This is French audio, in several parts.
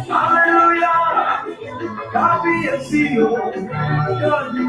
Hallelujah. God be a seal. God be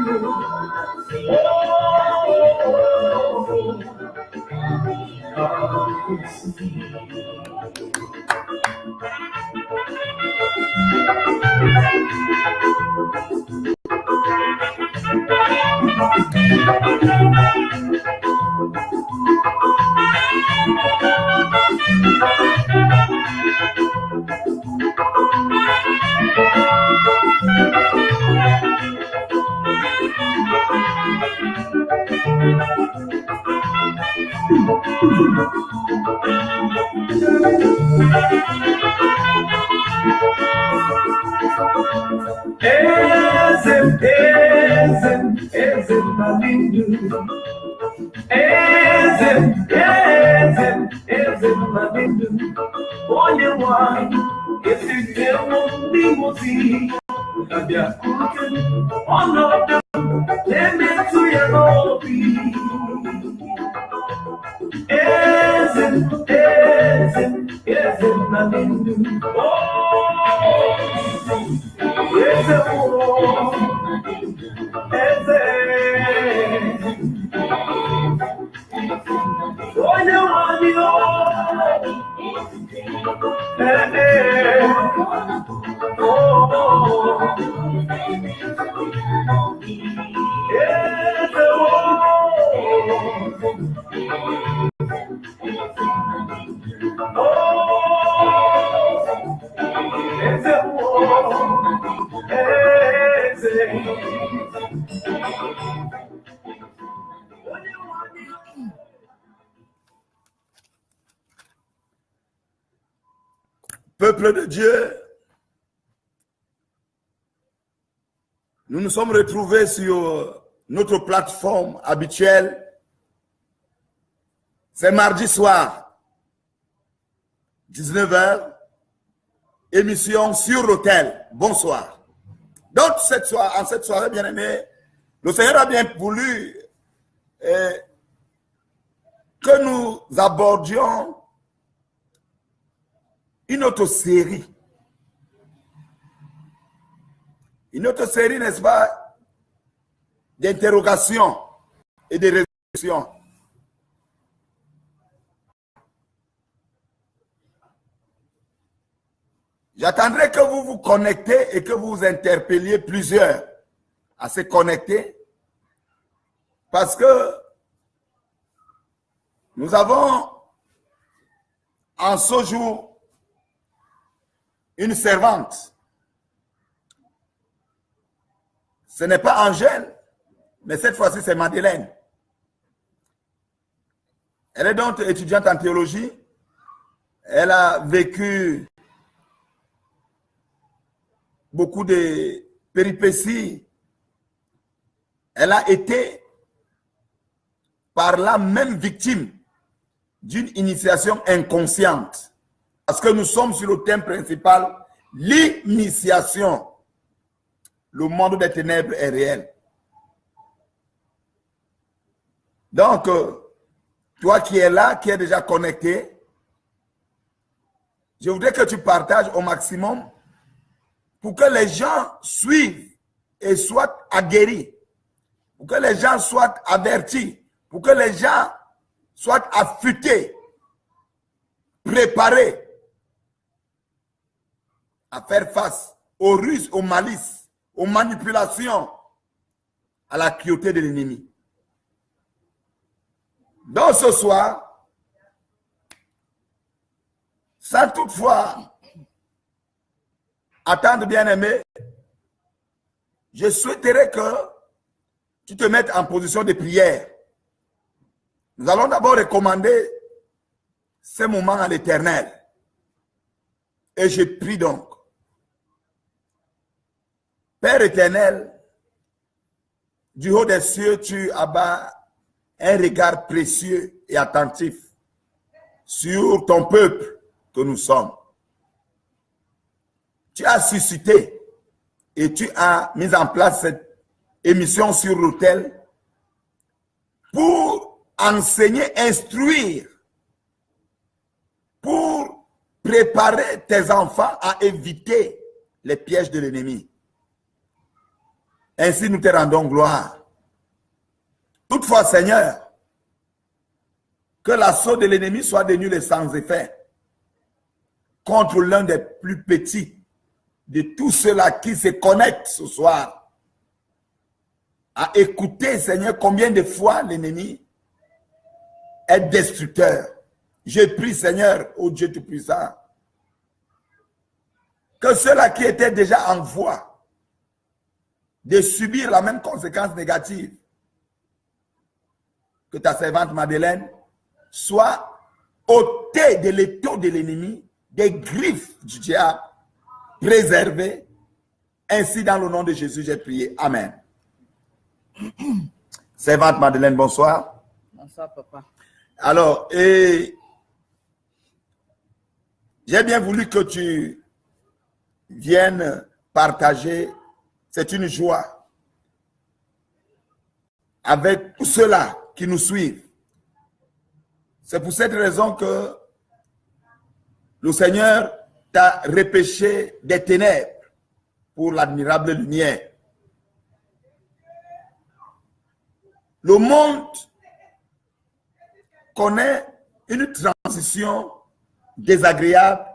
Peuple de Dieu, nous nous sommes retrouvés sur notre plateforme habituelle. C'est mardi soir, 19h, émission sur l'autel. Bonsoir. Donc, en cette soirée, bien aimé, le Seigneur a bien voulu que nous abordions une autre série. Une autre série, n'est-ce pas, d'interrogations et de réflexions. J'attendrai que vous vous connectez et que vous interpelliez plusieurs à se connecter parce que nous avons en ce jour une servante. Ce n'est pas Angèle, mais cette fois-ci c'est Madeleine. Elle est donc étudiante en théologie. Elle a vécu beaucoup de péripéties. Elle a été par là même victime d'une initiation inconsciente. Parce que nous sommes sur le thème principal, l'initiation. Le monde des ténèbres est réel. Donc, toi qui es là, qui es déjà connecté, je voudrais que tu partages au maximum pour que les gens suivent et soient aguerris, pour que les gens soient avertis, pour que les gens soient affûtés, préparés à faire face aux ruses, aux malices, aux manipulations, à la cruauté de l'ennemi. Donc ce soir, sans toutefois attendre, bien-aimé, je souhaiterais que tu te mettes en position de prière. Nous allons d'abord recommander ces moments à l'Éternel. Et je prie donc. Père éternel, du haut des cieux, tu abats un regard précieux et attentif sur ton peuple que nous sommes. Tu as suscité et tu as mis en place cette émission sur l'autel pour enseigner, instruire, pour préparer tes enfants à éviter les pièges de l'ennemi. Ainsi, nous te rendons gloire. Toutefois, Seigneur, que l'assaut de l'ennemi soit de nul et sans effet contre l'un des plus petits de tous ceux-là qui se connectent ce soir à écouter, Seigneur, combien de fois l'ennemi est destructeur. Je prie, Seigneur, ô Dieu Tout-Puissant, que ceux-là qui étaient déjà en voie de subir la même conséquence négative que ta servante Madeleine soit ôtés de l'étau de l'ennemi, des griffes du diable, préservés. Ainsi, dans le nom de Jésus, j'ai prié. Amen. Servante Madeleine, bonsoir. Bonsoir, papa. Alors, j'ai bien voulu que tu viennes partager. C'est une joie avec tous ceux-là qui nous suivent. C'est pour cette raison que le Seigneur t'a repêché des ténèbres pour l'admirable lumière. Le monde connaît une transition désagréable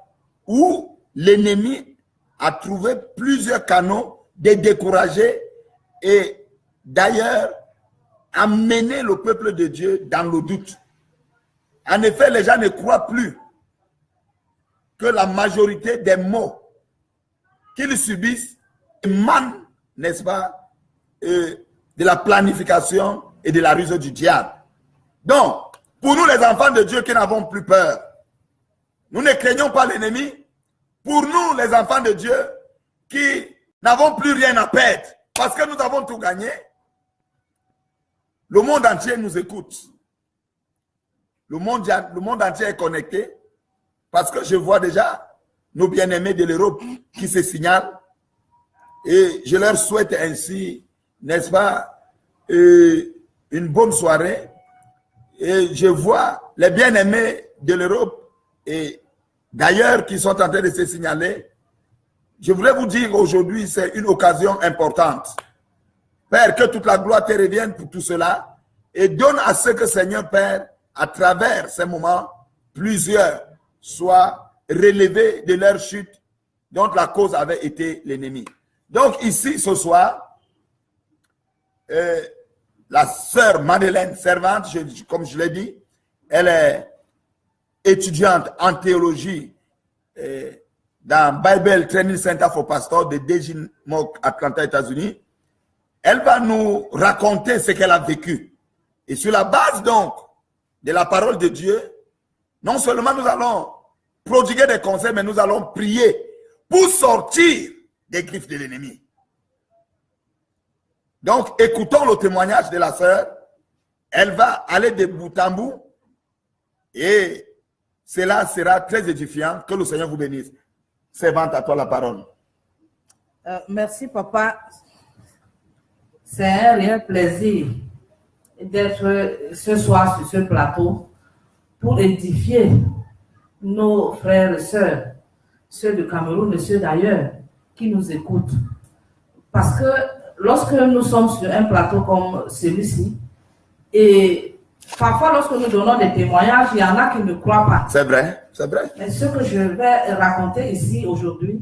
où l'ennemi a trouvé plusieurs canaux de décourager et d'ailleurs amener le peuple de Dieu dans le doute. En effet, les gens ne croient plus que la majorité des maux qu'ils subissent émanent, n'est-ce pas, de la planification et de la ruse du diable. Donc, pour nous les enfants de Dieu qui n'avons plus peur, nous ne craignons pas l'ennemi. Pour nous les enfants de Dieu qui n'avons plus rien à perdre parce que nous avons tout gagné, le monde entier nous écoute. Le monde entier est connecté parce que je vois déjà nos bien-aimés de l'Europe qui se signalent et je leur souhaite ainsi, n'est-ce pas, une bonne soirée. Et je vois les bien-aimés de l'Europe et d'ailleurs qui sont en train de se signaler. Je voulais vous dire aujourd'hui, c'est une occasion importante. Père, que toute la gloire te revienne pour tout cela et donne à ce que Seigneur Père, à travers ces moments, plusieurs soient relevés de leur chute dont la cause avait été l'ennemi. Donc ici, ce soir, la sœur Madeleine, servante, comme je l'ai dit, elle est étudiante en théologie dans Bible Training Center for Pastors de Dejin Mock, Atlanta, États-Unis. Elle va nous raconter ce qu'elle a vécu. Et sur la base donc de la parole de Dieu, non seulement nous allons prodiguer des conseils, mais nous allons prier pour sortir des griffes de l'ennemi. Donc, écoutons le témoignage de la sœur. Elle va aller de bout en bout et cela sera très édifiant. Que le Seigneur vous bénisse. Servante, à toi la parole. Merci, papa. C'est un réel plaisir d'être ce soir sur ce plateau pour édifier nos frères et sœurs, ceux de Cameroun et ceux d'ailleurs, qui nous écoutent. Parce que lorsque nous sommes sur un plateau comme celui-ci, et parfois lorsque nous donnons des témoignages, il y en a qui ne croient pas. C'est vrai, c'est vrai. Mais ce que je vais raconter ici aujourd'hui,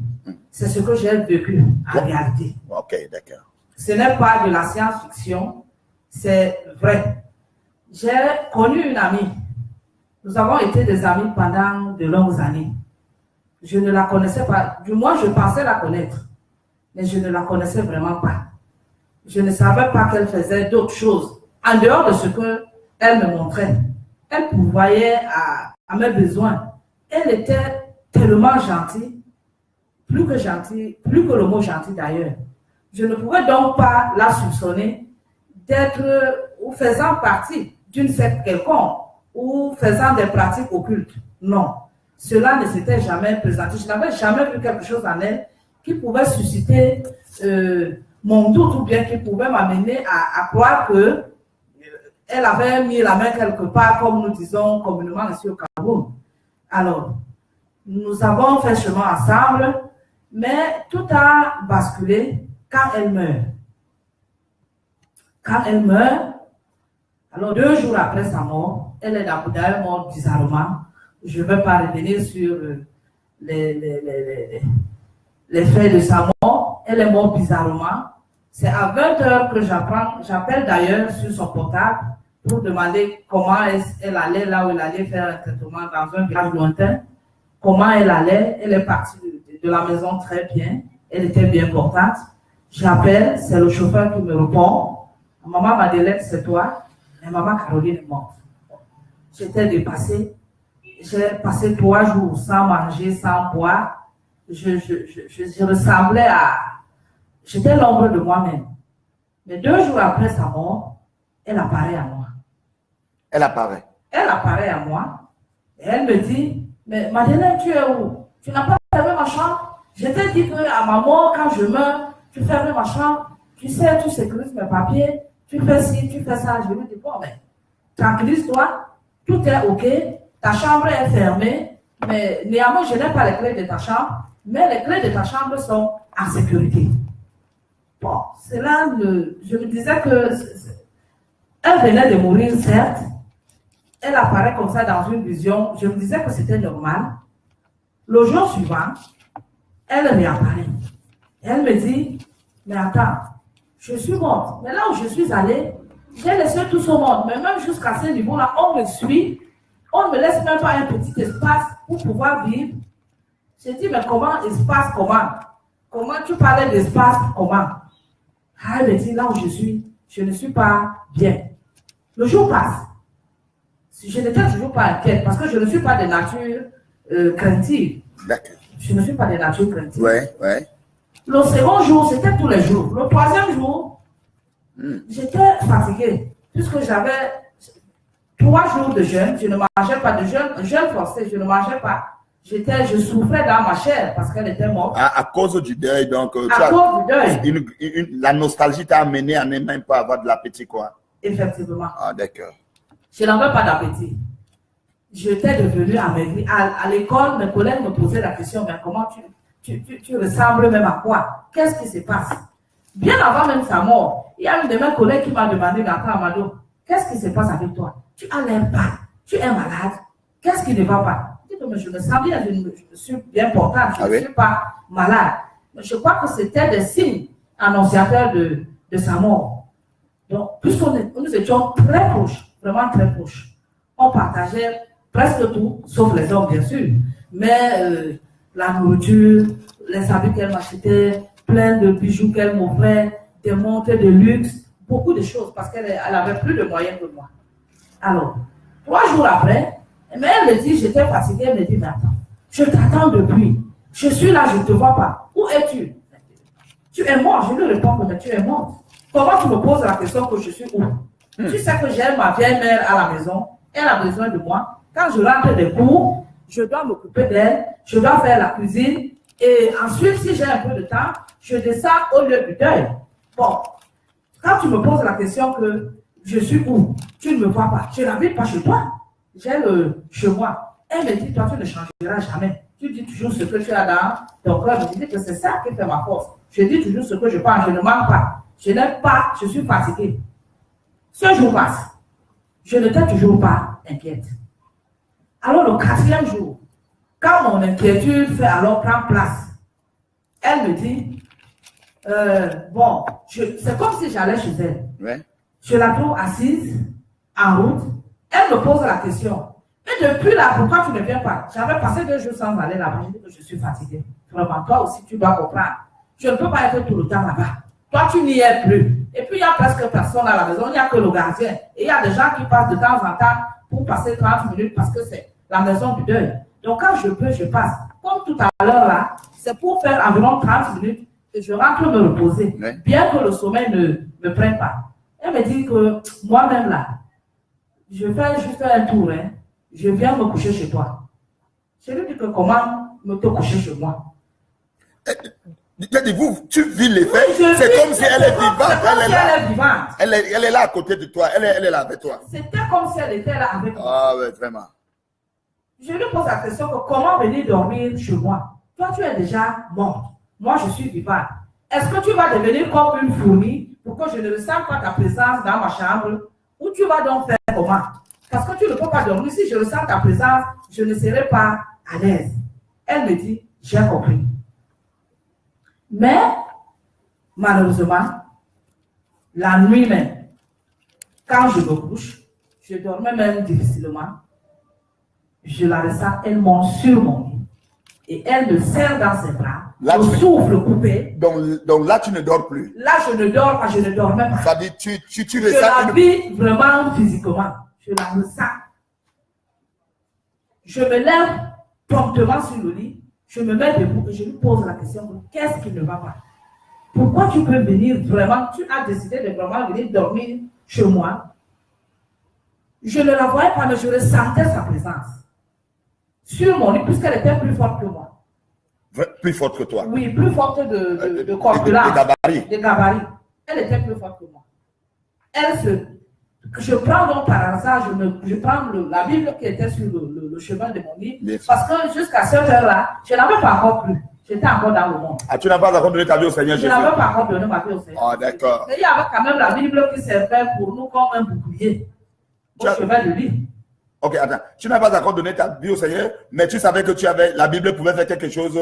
c'est ce que j'ai vécu en réalité. Ok, d'accord. Ce n'est pas de la science-fiction, c'est vrai. J'ai connu une amie. Nous avons été des amis pendant de longues années. Je ne la connaissais pas. Du moins, je pensais la connaître. Mais je ne la connaissais vraiment pas. Je ne savais pas qu'elle faisait d'autres choses en dehors de ce qu'elle me montrait. Elle pourvoyait à mes besoins. Elle était tellement gentille, plus que le mot gentil d'ailleurs. Je ne pouvais donc pas la soupçonner d'être ou faisant partie d'une secte quelconque ou faisant des pratiques occultes. Non, cela ne s'était jamais présenté. Je n'avais jamais vu quelque chose en elle qui pouvait susciter mon doute ou bien qui pouvait m'amener à croire qu'elle avait mis la main quelque part, comme nous disons communément ici au Cameroun. Alors, Nous avons fait chemin ensemble, mais tout a basculé quand elle meurt. Quand elle meurt, alors 2 jours après sa mort, elle est d'ailleurs morte bizarrement. Je ne vais pas revenir sur les faits de sa mort. Elle est morte bizarrement. C'est à 20h que j'appelle d'ailleurs sur son portable pour demander comment elle allait là où elle allait faire un traitement dans un village lointain. Comment elle allait. Elle est partie de la maison très bien. Elle était bien portante. J'appelle, c'est le chauffeur qui me répond. Maman Madeleine, c'est toi. Mais maman Caroline est morte. J'étais dépassée. J'ai passé 3 jours sans manger, sans boire. Je ressemblais à... J'étais l'ombre de moi-même. Mais 2 jours après sa mort, elle apparaît à moi. Elle apparaît. Elle apparaît à moi. Et elle me dit, mais Madeleine, tu es où? Tu n'as pas fermé ma chambre? Je t'ai dit qu'à ma mort, quand je meurs, tu fermes ma chambre. Tu sais, tu sécurises mes papiers. Tu fais ci, tu fais ça. Je lui dis, bon, mais tranquillise-toi. Tout est OK. Ta chambre est fermée. Mais néanmoins, je n'ai pas les clés de ta chambre. Mais les clés de ta chambre sont en sécurité. Bon, c'est là, je me disais que elle venait de mourir, certes. Elle apparaît comme ça dans une vision. Je me disais que c'était normal. Le jour suivant, elle réapparaît. Elle me dit, mais attends, je suis morte. Mais là où je suis allée, j'ai laissé tout ce monde. Mais même jusqu'à ce niveau-là, on me suit. On ne me laisse même pas un petit espace pour pouvoir vivre. J'ai dit, mais comment espace, comment? Comment tu parlais d'espace, comment? Ah, elle me dit, là où je suis, je ne suis pas bien. Le jour passe. Je n'étais toujours pas inquiète parce que je ne suis pas de nature craintive. D'accord. Je ne suis pas de nature craintive. Ouais, ouais. Le second jour, c'était tous les jours. Le 3e jour, j'étais fatiguée puisque j'avais 3 jours de jeûne. Je ne mangeais pas de jeûne forcé, je ne mangeais pas. Je souffrais dans ma chair parce qu'elle était morte. À cause du deuil, donc. À cause du deuil. La nostalgie t'a amené à ne même pas avoir de l'appétit, quoi. Effectivement. Ah, d'accord. Je n'avais pas d'appétit. J'étais devenue amaigrie. À l'école, mes collègues me posaient la question, mais comment tu ressembles même à quoi? Qu'est-ce qui se passe? Bien avant même sa mort, il y a une de mes collègues qui m'a demandé, mais attends, Amado, qu'est-ce qui se passe avec toi? Tu as l'air pas. Tu es malade. Qu'est-ce qui ne va pas? Je dis, mais je me sens bien, je suis bien portable, je ne suis pas malade. Mais je crois que c'était des signes annonciateurs de sa mort. Donc, puisqu'on nous étions très proches, vraiment très proches, on partageait presque tout, sauf les hommes, bien sûr. Mais la nourriture, les habits qu'elle m'achetait, plein de bijoux qu'elle m'offrait, des montres de luxe, beaucoup de choses, parce qu'elle avait plus de moyens que moi. Alors, 3 jours après, mais elle me dit, j'étais fatiguée, elle me dit, mais attends, je t'attends depuis. Je suis là, je ne te vois pas. Où es-tu? Tu es mort. Je lui réponds, mais tu es morte. Comment tu me poses la question que je suis où? Tu sais que j'ai ma vieille mère à la maison, elle a besoin de moi. Quand je rentre des cours, je dois m'occuper d'elle, je dois faire la cuisine, et ensuite, si j'ai un peu de temps, je descends au lieu du deuil. Bon, quand tu me poses la question que je suis où, tu ne me vois pas, je n'habite pas chez toi, j'ai le chez moi. Elle me dit, toi, tu ne changeras jamais. Tu dis toujours ce que tu as dans ton cœur. Je dis que c'est ça qui fait ma force. Je dis toujours ce que je pense, je ne manque pas. Je n'aime pas, je suis fatiguée. Ce jour passe. Je n'étais toujours pas inquiète. Alors le 4e jour, quand mon inquiétude fait alors prendre place, elle me dit, bon, c'est comme si j'allais chez elle. Ouais. Je la trouve assise, en route. Elle me pose la question. Et depuis là, pourquoi tu ne viens pas? J'avais passé 2 jours sans aller là-bas. Je dis que je suis fatiguée. Vraiment, toi aussi, tu dois comprendre. Je ne peux pas être tout le temps là-bas. Toi, tu n'y es plus. Et puis, il n'y a presque personne à la maison. Il n'y a que le gardien. Et il y a des gens qui passent de temps en temps pour passer 30 minutes parce que c'est la maison du deuil. Donc, quand je peux, je passe. Comme tout à l'heure là, c'est pour faire environ 30 minutes et je rentre me reposer. Ouais. Bien que le sommeil ne me prenne pas. Elle me dit que moi-même là, je fais juste un tour. Hein. Je viens me coucher chez toi. Je lui dis que comment me te coucher chez moi? Vous, tu vis les faits, Oui, c'est comme si elle est vivante. Elle est vivante. Elle est là à côté de toi, elle est là avec toi. C'était comme si elle était là avec moi. Ah ouais, vraiment. Je lui pose la question que comment venir dormir chez moi? Toi, tu es déjà morte. Moi, je suis vivante. Est-ce que tu vas devenir comme une fourmi pour que je ne ressente pas ta présence dans ma chambre? Ou tu vas donc faire comment? Parce que tu ne peux pas dormir. Si je ressens ta présence, je ne serai pas à l'aise. Elle me dit, j'ai compris. Mais, malheureusement, la nuit même, quand je me couche, je dormais même difficilement. Je la ressens, elle monte sur mon lit. Et elle me serre dans ses bras. Là, au souffle coupé. Donc là, tu ne dors plus. Là, je ne dors pas, je ne dormais pas. Ça dit, tu Je ressens la vis vraiment physiquement. Je la ressens. Je me lève promptement sur le lit. Je me mets debout et je lui pose la question, qu'est-ce qui ne va pas? Pourquoi tu peux venir vraiment, tu as décidé de vraiment venir dormir chez moi? Je ne la voyais pas, mais je ressentais sa présence. Sur mon lit, puisqu'elle était plus forte que moi. plus forte que toi. Oui, plus forte de corpulence. De De gabarit. Elle était plus forte que moi. Je prends donc par hasard, je prends la Bible qui était sur le chemin de mon lit. Parce que jusqu'à cette heure-là, je n'avais pas encore cru. J'étais encore dans le monde. Ah, tu n'as pas encore donné ta vie au Seigneur Jésus? Je n'avais pas encore donné ma vie au Seigneur. Ah, d'accord. Mais il y avait quand même la Bible qui servait pour nous comme un bouclier. Au chemin de lit. Ok, attends. Tu n'as pas encore donné ta vie au Seigneur, mais tu savais que la Bible pouvait faire quelque chose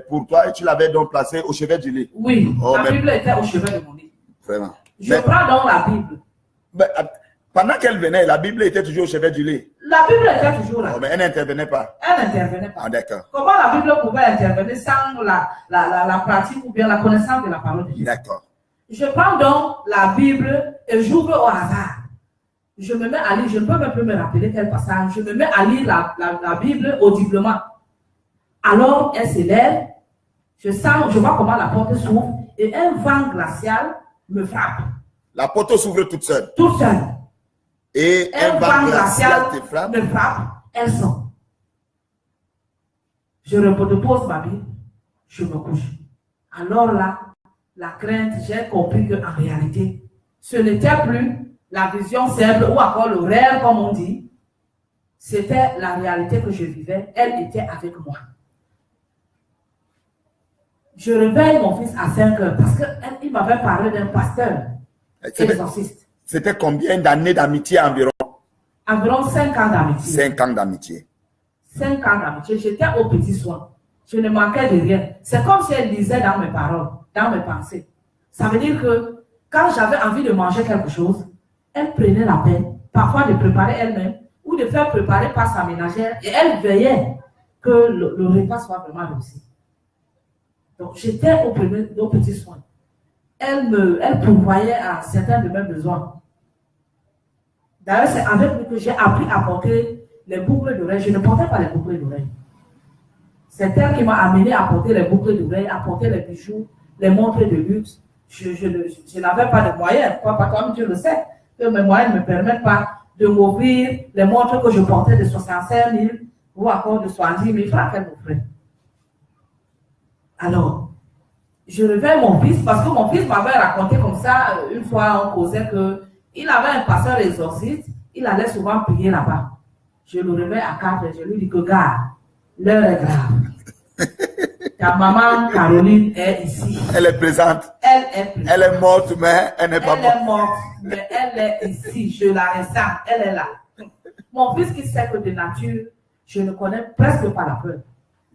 pour toi et tu l'avais donc placée au chevet du lit. Oui, la Bible était au chevet de mon lit. Vraiment. Je prends donc la Bible. Mais, pendant qu'elle venait, la Bible était toujours au chevet du lit. La Bible était toujours là. Oh, mais elle n'intervenait pas. Elle n'intervenait pas. Ah, d'accord. Comment la Bible pouvait intervenir sans la pratique ou bien la connaissance de la parole de Dieu? D'accord. Je prends donc la Bible et j'ouvre au hasard. Je me mets à lire, je ne peux même plus me rappeler quel passage. Je me mets à lire la Bible audiblement. Alors, elle s'élève, je vois comment la porte s'ouvre et un vent glacial me frappe. La porte s'ouvre toute seule. Toute seule. Et un vent glacial te frappe. Me frappe, elle sort. Je repose ma Bible, je me couche. Alors là, la crainte, j'ai compris qu'en réalité, ce n'était plus la vision simple ou encore le rêve, comme on dit. C'était la réalité que je vivais. Elle était avec moi. Je réveille mon fils à 5 heures parce qu'il m'avait parlé d'un pasteur exorciste. C'était combien d'années d'amitié environ? Environ 5 ans d'amitié. 5 ans d'amitié. 5 ans d'amitié. J'étais au petit soin. Je ne manquais de rien. C'est comme si elle lisait dans mes paroles, dans mes pensées. Ça veut dire que quand j'avais envie de manger quelque chose, elle prenait la peine, parfois de préparer elle-même ou de faire préparer par sa ménagère et elle veillait que le repas soit vraiment réussi. Donc j'étais au petit soin. Elle pourvoyait à certains de mes besoins. D'ailleurs, c'est avec lui que j'ai appris à porter les boucles d'oreilles. Je ne portais pas les boucles d'oreilles. C'est elle qui m'a amené à porter les boucles d'oreilles, à porter les bijoux, les montres de luxe. Je n'avais pas de moyens. Toi, tu le sais, que mes moyens ne me permettent pas de m'offrir les montres que je portais de 65 000 ou encore de 70 000 francs qu'elle m'offrait. Alors, je réveille mon fils parce que mon fils m'avait raconté comme ça, une fois on causait qu'il avait un pasteur exorciste, il allait souvent prier là-bas. Je le réveille à 4 et je lui dis que gars, l'heure est grave. Ta maman Caroline est ici. Elle est présente. Elle est présente. Elle est morte, mais elle n'est pas morte. Elle est morte, mais elle est ici. Je la ressens. Elle est là. Mon fils qui sait que de nature, je ne connais presque pas la peur,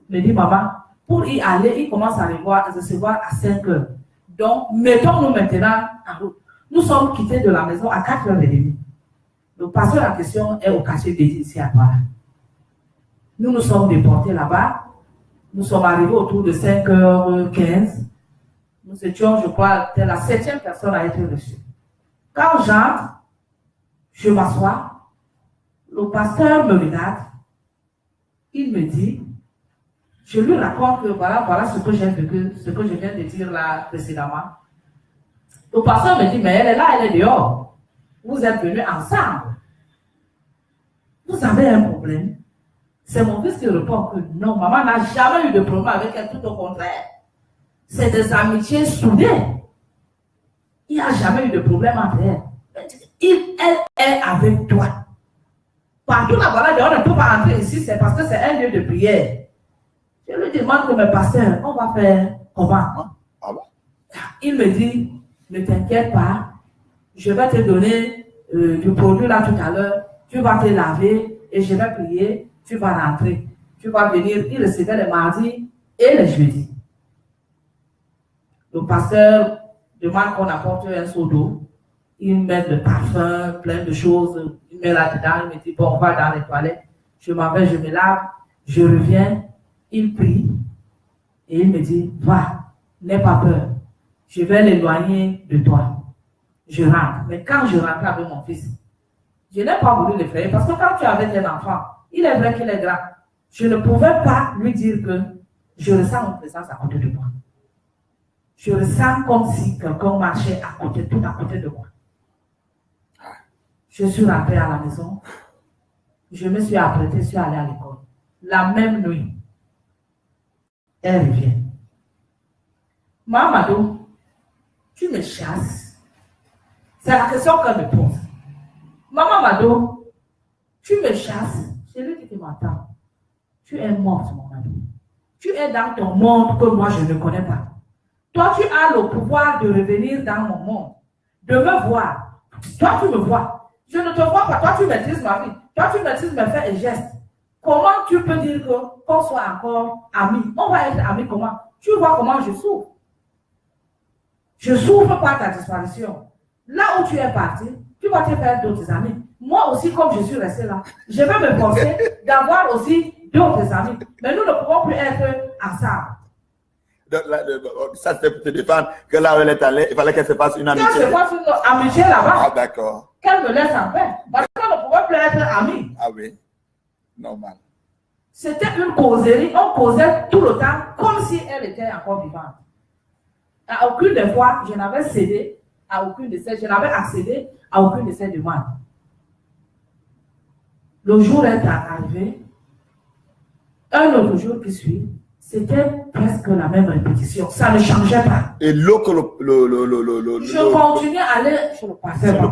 me dit maman, pour y aller, il commence à recevoir à 5 heures. Donc, mettons-nous maintenant en route. Nous sommes quittés de la maison à 4h30. Le pasteur en question est au quartier dédié ici à Douala. Nous nous sommes déportés là-bas. Nous sommes arrivés autour de 5h15. Nous étions, je crois, la 7e personne à être reçue. Quand j'entre, je m'assois. Le pasteur me regarde. Il me dit, je lui raconte que voilà ce que j'ai vécu, ce que je viens de dire là précédemment. Le pasteur me dit, mais elle est là, elle est dehors. Vous êtes venus ensemble. Vous avez un problème. C'est mon fils qui répond que non, maman n'a jamais eu de problème avec elle, tout au contraire. C'est des amitiés soudées. Il n'y a jamais eu de problème entre elles. Elle est avec toi. Partout là-bas, on ne peut pas entrer ici, c'est parce que c'est un lieu de prière. Je lui demande que mes pasteurs, on va faire comment? Ah bon? Il me dit, ne t'inquiète pas, je vais te donner du produit là tout à l'heure, tu vas te laver et je vais prier, tu vas rentrer. Tu vas venir, il recevait les mardis et les jeudis. Le pasteur demande qu'on apporte un seau d'eau, il met le parfum, plein de choses, il met là-dedans, il me dit, bon, on va dans les toilettes, je m'en vais, je me lave, je reviens, il prie et il me dit, va, n'aie pas peur, je vais l'éloigner de toi. Je rentre. Mais quand je rentre avec mon fils, je n'ai pas voulu le faire parce que quand tu es avec un enfant, il est vrai qu'il est grand. Je ne pouvais pas lui dire que je ressens une présence à côté de moi. Je ressens comme si quelqu'un marchait à côté, tout à côté de moi. Je suis rentrée à la maison. Je me suis apprêtée, je suis allée à l'école. La même nuit, elle revient. Mamadou, tu me chasses. C'est la question qu'elle me pose. Maman Mado, tu me chasses. C'est lui qui m'entend. Tu es morte, mon ami. Tu es dans ton monde que moi je ne connais pas. Toi, tu as le pouvoir de revenir dans mon monde, de me voir. Toi, tu me vois. Je ne te vois pas. Toi, tu maîtrises ma vie. Toi, tu maîtrises mes faits et gestes. Comment tu peux dire qu'on soit encore amis? On va être amis comment? Tu vois comment je souffre. Je souffre par ta disparition. Là où tu es parti, tu vas te faire d'autres amis. Moi aussi, comme je suis resté là, je vais me forcer d'avoir aussi d'autres amis. Mais nous ne pouvons plus être ensemble. Ça, c'était pour te défendre que là où elle est allée, il fallait qu'elle se fasse une amitié. Qu'elle se fasse une amitié là-bas. Ah, d'accord. Qu'elle me laisse en paix. Parce qu'on ne pouvait plus être amis. Ah oui, normal. C'était une causerie. On causait tout le temps comme si elle était encore vivante. À aucune des fois, je n'avais cédé à aucune de ces, je n'avais accédé à aucune de ces demandes. Le jour est arrivé, un autre jour qui suit, c'était presque la même répétition. Ça ne changeait pas. Et l'eau que je continuais à aller chez le pasteur,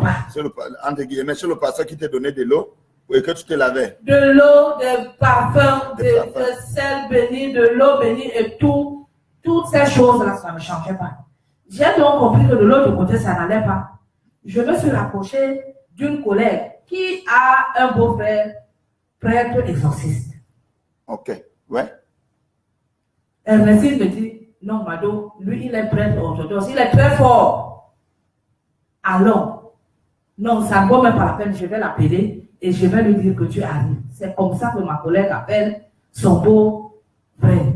entre guillemets, chez le pasteur qui t'a donné de l'eau et que tu te lavais. De l'eau, des parfums, de sel béni, de l'eau bénie et tout. Toutes ces choses-là, ça ne changeait pas. J'ai donc compris que de l'autre côté, ça n'allait pas. Je me suis rapproché d'une collègue qui a un beau-frère prêtre exorciste. Ok, ouais. Ernestine me dit, non, Mado, lui, il est prêtre orthodoxe, il est très fort. Alors, non, ça ne vaut même pas la peine, je vais l'appeler et je vais lui dire que tu arrives. C'est comme ça que ma collègue appelle son beau-frère,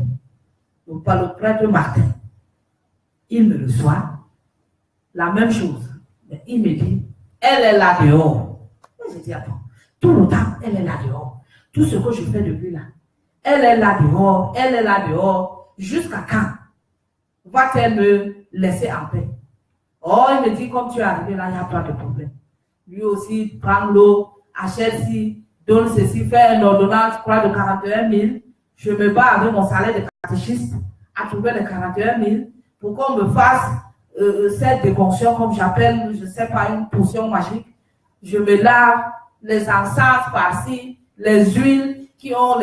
le prêtre Martin. Il me reçoit, la même chose. Mais il me dit, elle est là dehors. Et je dis, attends, tout le temps, elle est là dehors. Tout ce que je fais depuis là, elle est là dehors, elle est là dehors. Jusqu'à quand va-t-elle me laisser en paix? Oh, il me dit, comme tu es arrivé là, il n'y a pas de problème. Lui aussi, prend l'eau, achète ci, donne ceci, fait une ordonnance, je crois, de 41 000. Je me bats avec mon salaire de catéchiste à trouver les 41 000 pour qu'on me fasse cette déconction, comme j'appelle, je ne sais pas, une potion magique. Je me lave les encens par-ci, les huiles qui ont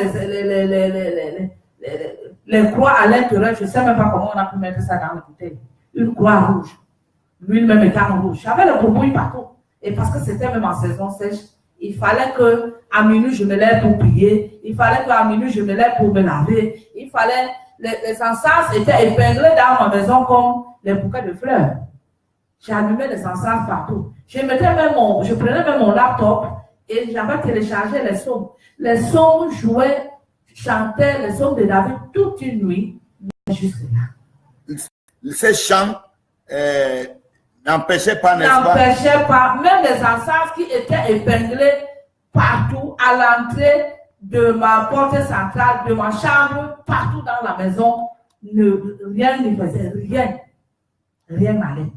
les croix à l'intérieur. Je ne sais même pas comment on a pu mettre ça dans la bouteille. Une croix rouge. L'huile même étant rouge. J'avais le bourboule partout. Et parce que c'était même en saison sèche, il fallait qu'à minuit je me lève pour prier. Il fallait qu'à minuit je me lève pour me laver. Il fallait... Les encens étaient épinglés dans ma maison comme les bouquets de fleurs. J'allumais les encens partout. Je prenais même mon laptop et j'avais téléchargé les psaumes. Les psaumes jouaient, chantaient les psaumes de David toute une nuit, jusque-là. Ces chants n'empêchaient pas, n'est-ce pas? N'empêchaient pas. Même les encens qui étaient épinglés partout à l'entrée de ma porte centrale, de ma chambre, partout dans la maison, rien ne faisait, rien n'allait,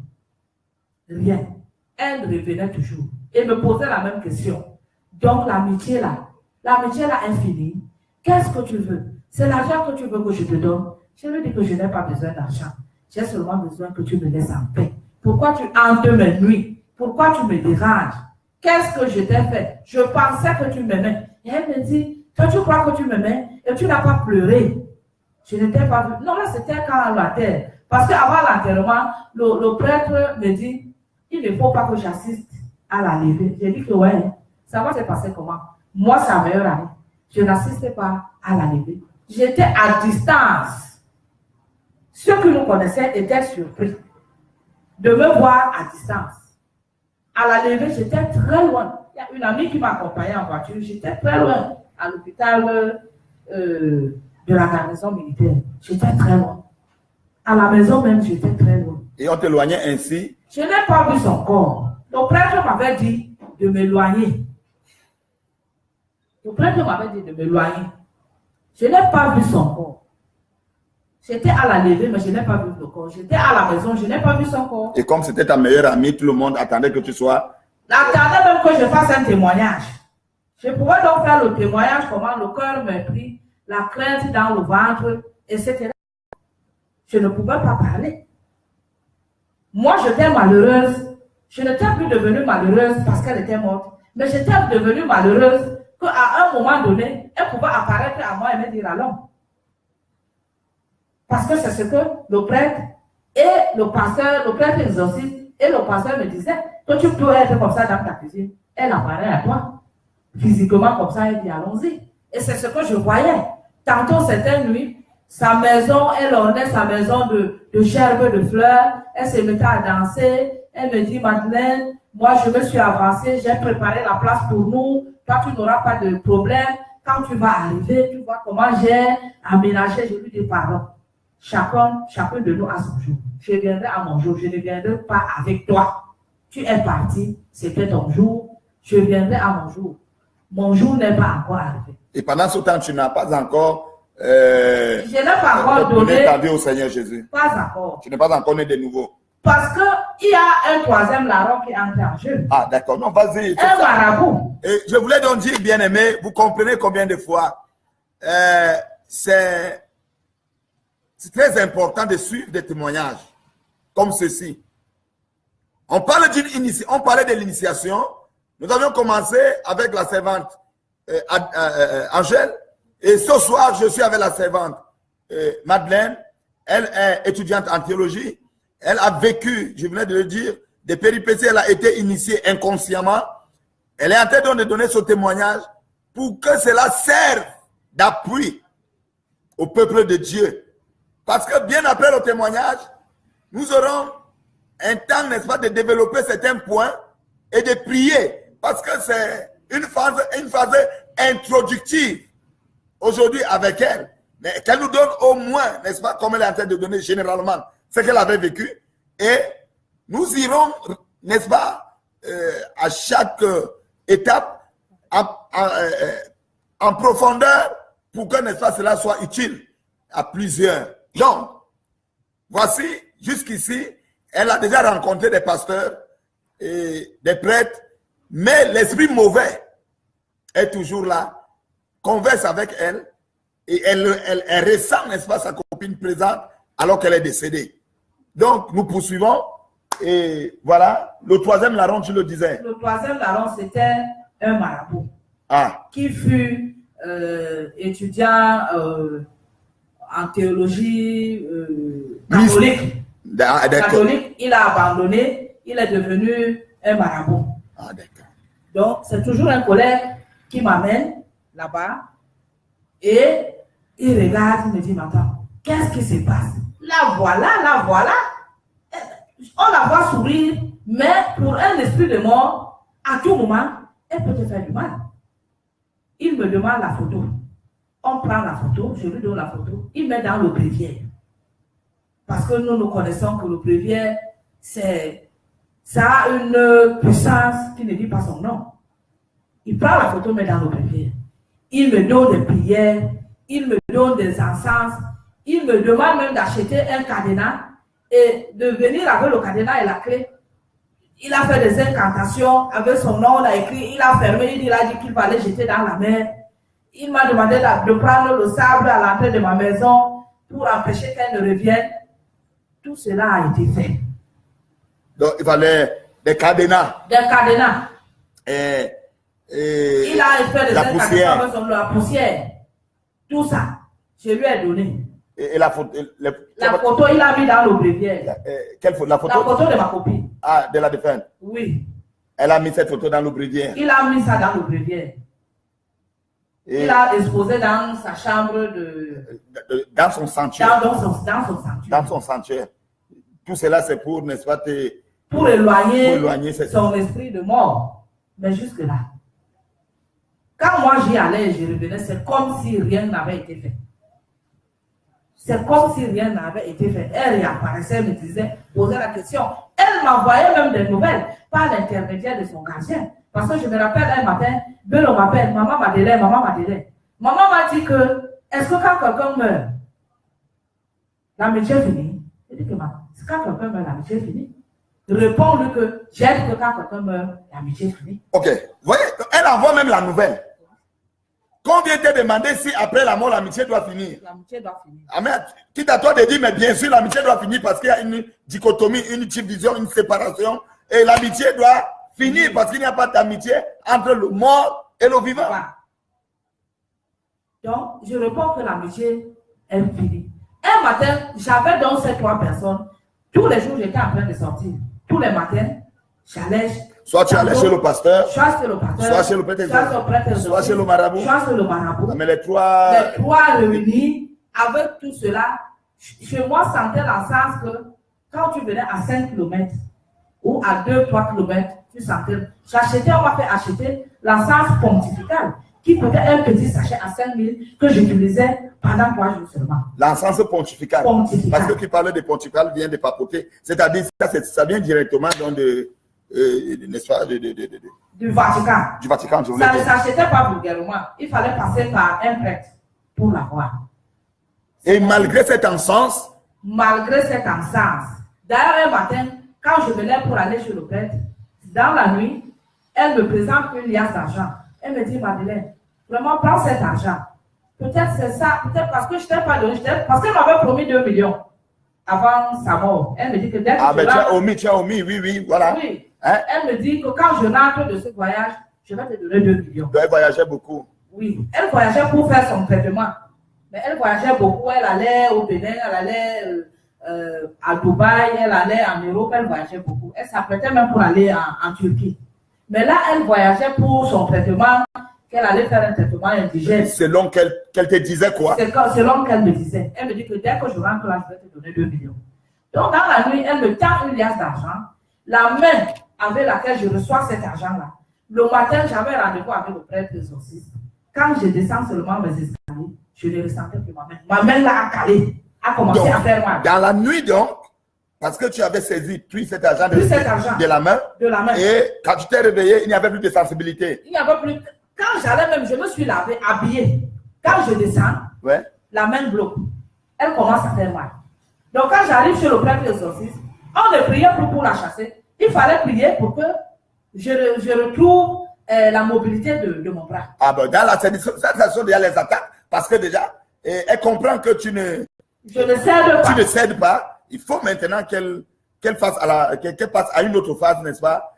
rien. Elle revenait toujours et me posait la même question. Donc l'amitié là infinie, qu'est-ce que tu veux? C'est l'argent que tu veux que je te donne? Je lui dis que je n'ai pas besoin d'argent, j'ai seulement besoin que tu me laisses en paix. Pourquoi tu hantes mes nuits? Pourquoi tu me déranges? Qu'est-ce que je t'ai fait? Je pensais que tu m'aimais. Et elle me dit, toi tu crois que tu m'aimais et tu n'as pas pleuré. Je ne t'ai pas vu. Non, là c'était quand la terre. Parce qu'avant l'enterrement, le prêtre me dit, il ne faut pas que j'assiste à la levée. J'ai dit que ouais, ça va se passer comment? Moi, c'est ma meilleure amie. Je n'assistais pas à la levée. J'étais à distance. Ceux qui nous connaissaient étaient surpris de me voir à distance. À la levée, j'étais très loin. Il y a une amie qui m'accompagnait en voiture. J'étais très loin à l'hôpital de la garnison militaire. J'étais très loin. À la maison même, j'étais très loin. Et on t'éloignait ainsi? Je n'ai pas vu son corps. Le prêtre m'avait dit de m'éloigner. Le prêtre m'avait dit de m'éloigner. Je n'ai pas vu son corps. J'étais à la levée, mais je n'ai pas vu le corps. J'étais à la maison, je n'ai pas vu son corps. Et comme c'était ta meilleure amie, tout le monde attendait que tu sois... Attendait même que je fasse un témoignage. Je pouvais donc faire le témoignage, comment le cœur me prit, la crainte dans le ventre, etc. Je ne pouvais pas parler. Moi, j'étais malheureuse. Je n'étais plus devenue malheureuse parce qu'elle était morte. Mais j'étais devenue malheureuse qu'à un moment donné, elle pouvait apparaître à moi et me dire allons. Parce que c'est ce que le prêtre et le pasteur, le prêtre exorciste et le pasteur me disaient, que tu peux être comme ça dans ta cuisine. Elle apparaît à toi. Physiquement comme ça, elle dit allons-y. Et c'est ce que je voyais. Tantôt, c'était nuit. Sa maison, elle ornait sa maison de gerbes de fleurs. Elle se mettait à danser. Elle me dit, Madeleine, moi je me suis avancée, j'ai préparé la place pour nous. Toi, tu n'auras pas de problème. Quand tu vas arriver, tu vois comment j'ai aménagé. Je lui dis, pardon. Chacun de nous a son jour. Je viendrai à mon jour. Je ne viendrai pas avec toi. Tu es parti. C'était ton jour. Je viendrai à mon jour. Mon jour n'est pas encore arrivé. Et pendant ce temps, tu n'as pas encore... je n'ai pas encore donné ta vie au Seigneur Jésus. Pas encore. Tu n'es pas encore né de nouveau. Parce qu'il y a un troisième larron qui entre en jeu. Ah, d'accord. Non, vas-y. Un marabout. Et je voulais donc dire, bien-aimé, vous comprenez combien de fois c'est très important de suivre des témoignages comme ceci. On parlait de l'initiation. Nous avions commencé avec la servante Angèle. Et ce soir, je suis avec la servante Madeleine. Elle est étudiante en théologie. Elle a vécu, je venais de le dire, des péripéties. Elle a été initiée inconsciemment. Elle est en train de donner ce témoignage pour que cela serve d'appui au peuple de Dieu. Parce que bien après le témoignage, nous aurons un temps, n'est-ce pas, de développer certains points et de prier. Parce que c'est une phase introductive aujourd'hui avec elle. Mais qu'elle nous donne au moins, n'est-ce pas, comme elle est en train de donner généralement ce qu'elle avait vécu. Et nous irons, n'est-ce pas, à chaque étape en profondeur pour que, n'est-ce pas, cela soit utile à plusieurs. Donc, voici, jusqu'ici, elle a déjà rencontré des pasteurs et des prêtres, mais l'esprit mauvais est toujours là, converse avec elle et elle ressent, n'est-ce pas, sa copine présente alors qu'elle est décédée. Donc, nous poursuivons et voilà, le troisième larron, tu le disais. Le troisième larron, c'était un marabout qui fut étudiant en théologie catholique. Catholique, il a abandonné, il est devenu un marabout. Ah, d'accord. Donc, c'est toujours un collègue qui m'amène là-bas et il regarde, il me dit, maman, qu'est-ce qui se passe? La voilà. On la voit sourire, mais pour un esprit de mort, à tout moment, elle peut te faire du mal. Il me demande la photo. On prend la photo, je lui donne la photo, il met dans le bréviaire. Parce que nous connaissons que le bréviaire, ça a une puissance qui ne dit pas son nom. Il prend la photo, met dans le bréviaire. Il me donne des prières, il me donne des encens, il me demande même d'acheter un cadenas et de venir avec le cadenas et la clé. Il a fait des incantations avec son nom, on a écrit, il a fermé, il a dit qu'il fallait jeter dans la mer. Il m'a demandé de prendre le sable à l'entrée de ma maison pour empêcher qu'elle ne revienne. Tout cela a été fait. Donc, il fallait des cadenas. Des cadenas. Il a fait des la poussière. incassations sur la poussière. Tout ça, je lui ai donné. Et la photo, La photo, il a mis dans le bréviaire. quelle photo? La photo? La photo de ma copine. Ah, de la défunte. Oui. Elle a mis cette photo dans le bréviaire. Il a mis ça dans le bréviaire. Et Il a exposé dans sa chambre dans son sanctuaire. dans son sanctuaire. Dans son sanctuaire. Tout cela, c'est pour, n'est-ce pas, Pour éloigner cette... son esprit de mort. Mais jusque-là, quand moi j'y allais et je revenais, c'est comme si rien n'avait été fait. C'est comme si rien n'avait été fait. Elle réapparaissait, me disait, posait la question. Elle m'envoyait même des nouvelles par l'intermédiaire de son gardien. Parce que je me rappelle un matin, Bello m'appelle, maman Madeleine. Maman m'a dit que, est-ce que quand quelqu'un meurt, l'amitié est finie? Je dis que maman, quand quelqu'un meurt, l'amitié est finie. Réponds-lui que j'aime que quand quelqu'un meurt, l'amitié est finie. Ok. Vous voyez, elle envoie même la nouvelle. Quand on vient te demander si après la mort, l'amitié doit finir. L'amitié doit finir. Ah, mais quitte à toi de dire, mais bien sûr, l'amitié doit finir parce qu'il y a une dichotomie, une division, une séparation. Et l'amitié doit finir parce qu'il n'y a pas d'amitié entre le mort et le vivant. Voilà. Donc, je réponds que l'amitié est finie. Un matin, j'avais donc ces 3 personnes. Tous les jours, j'étais en train de sortir. Tous les matins, j'allais. Soit tu allais chez le pasteur, soit chez le pasteur, soit chez le prêtre, soit chez le marabout. soit chez le marabout. Mais les trois réunis, avec tout cela, chez moi, sentais dans le sens que quand tu venais à 5 km ou à 2-3 km, tu sentais. On m'a fait acheter l'encens pontifical, qui peut être un petit sachet à 5 000 que j'utilisais pendant 3 jours seulement. L'encens pontifical. Parce que qui parlait de pontifical vient de papoter. C'est-à-dire ça vient directement donc n'est-ce pas, du Vatican. Du Vatican, je voulais Ça ne dire. s'achetait pas vulgairement. Il fallait passer par un prêtre pour l'avoir. Et malgré cet encens, d'ailleurs, un matin, quand je venais pour aller chez le prêtre, dans la nuit, elle me présente une liasse d'argent. Elle me dit, Madeleine, vraiment, prends cet argent. Peut-être c'est ça, peut-être parce que je ne t'ai pas donné, parce qu'elle m'avait promis 2 millions avant sa mort. Elle me dit que dès que tu as omis, oui, voilà. Oui. Hein? Elle me dit que quand je rentre de ce voyage, je vais te donner 2 millions. Elle voyageait beaucoup. Oui, elle voyageait pour faire son traitement. Mais elle voyageait beaucoup, elle allait au Bénin, elle allait à Dubaï, elle allait en Europe, elle voyageait beaucoup. Elle s'apprêtait même pour aller en Turquie. Mais là, elle voyageait pour son traitement, qu'elle allait faire un traitement indigène. Selon qu'elle te disait quoi? Selon qu'elle me disait. Elle me dit que dès que je rentre là, je vais te donner 2 millions. Donc, dans la nuit, elle me tend une liasse d'argent. La main avec laquelle je reçois cet argent-là. Le matin, j'avais rendez-vous avec le prêtre exorciste. Quand je descends seulement mes escaliers, je ne ressentais plus ma main. Ma main là a calé, a commencé à faire mal. Dans la nuit donc, parce que tu avais pris cet argent de la main. Et quand tu t'es réveillé, il n'y avait plus de sensibilité. Il n'y avait plus. Quand j'allais même, je me suis lavé, habillé. Quand je descends, la main bloque. Elle commence à faire mal. Donc quand j'arrive chez le prêtre exorciste, on ne priait plus pour la chasser. Il fallait prier pour que je retrouve la mobilité de mon bras. Ah ben, dans la situation, il y a les attaques, parce que déjà, elle comprend que tu ne cèdes pas. Il faut maintenant qu'elle passe à une autre phase, n'est-ce pas?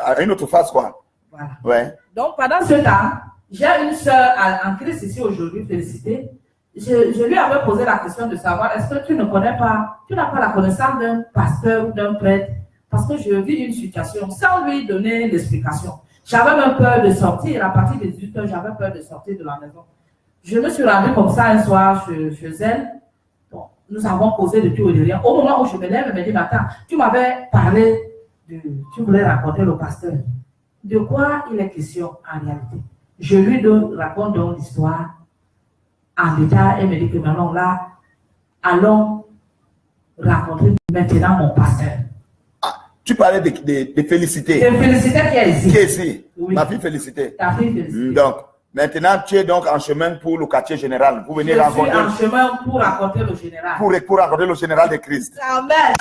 À une autre phase, quoi. Voilà. Ouais. Donc, pendant ce temps, j'ai une sœur en Christ ici aujourd'hui, Félicité. Je lui avais posé la question de savoir, est-ce que tu n'as pas la connaissance d'un pasteur ou d'un prêtre? Parce que je vis une situation sans lui donner l'explication. J'avais même peur de sortir, à partir des 18 heures, j'avais peur de sortir de la maison. Je me suis rendue comme ça un soir chez elle. Bon, nous avons causé de tout et de rien. Au moment où je me lève, elle me dit, attends, tu m'avais parlé tu voulais raconter le pasteur. De quoi il est question en réalité? Je lui raconte donc l'histoire en détail. Elle me dit que maintenant là, allons raconter maintenant mon pasteur. Ah, tu parlais de Félicité. De Félicité qui est ici. Qui est ici? Oui. Ma fille Félicité. Ta fille Félicité. Donc, maintenant, tu es donc en chemin pour le quartier général. Vous venez rencontrer. Je suis en chemin pour raconter le général. Pour raconter le général de Christ. Amen.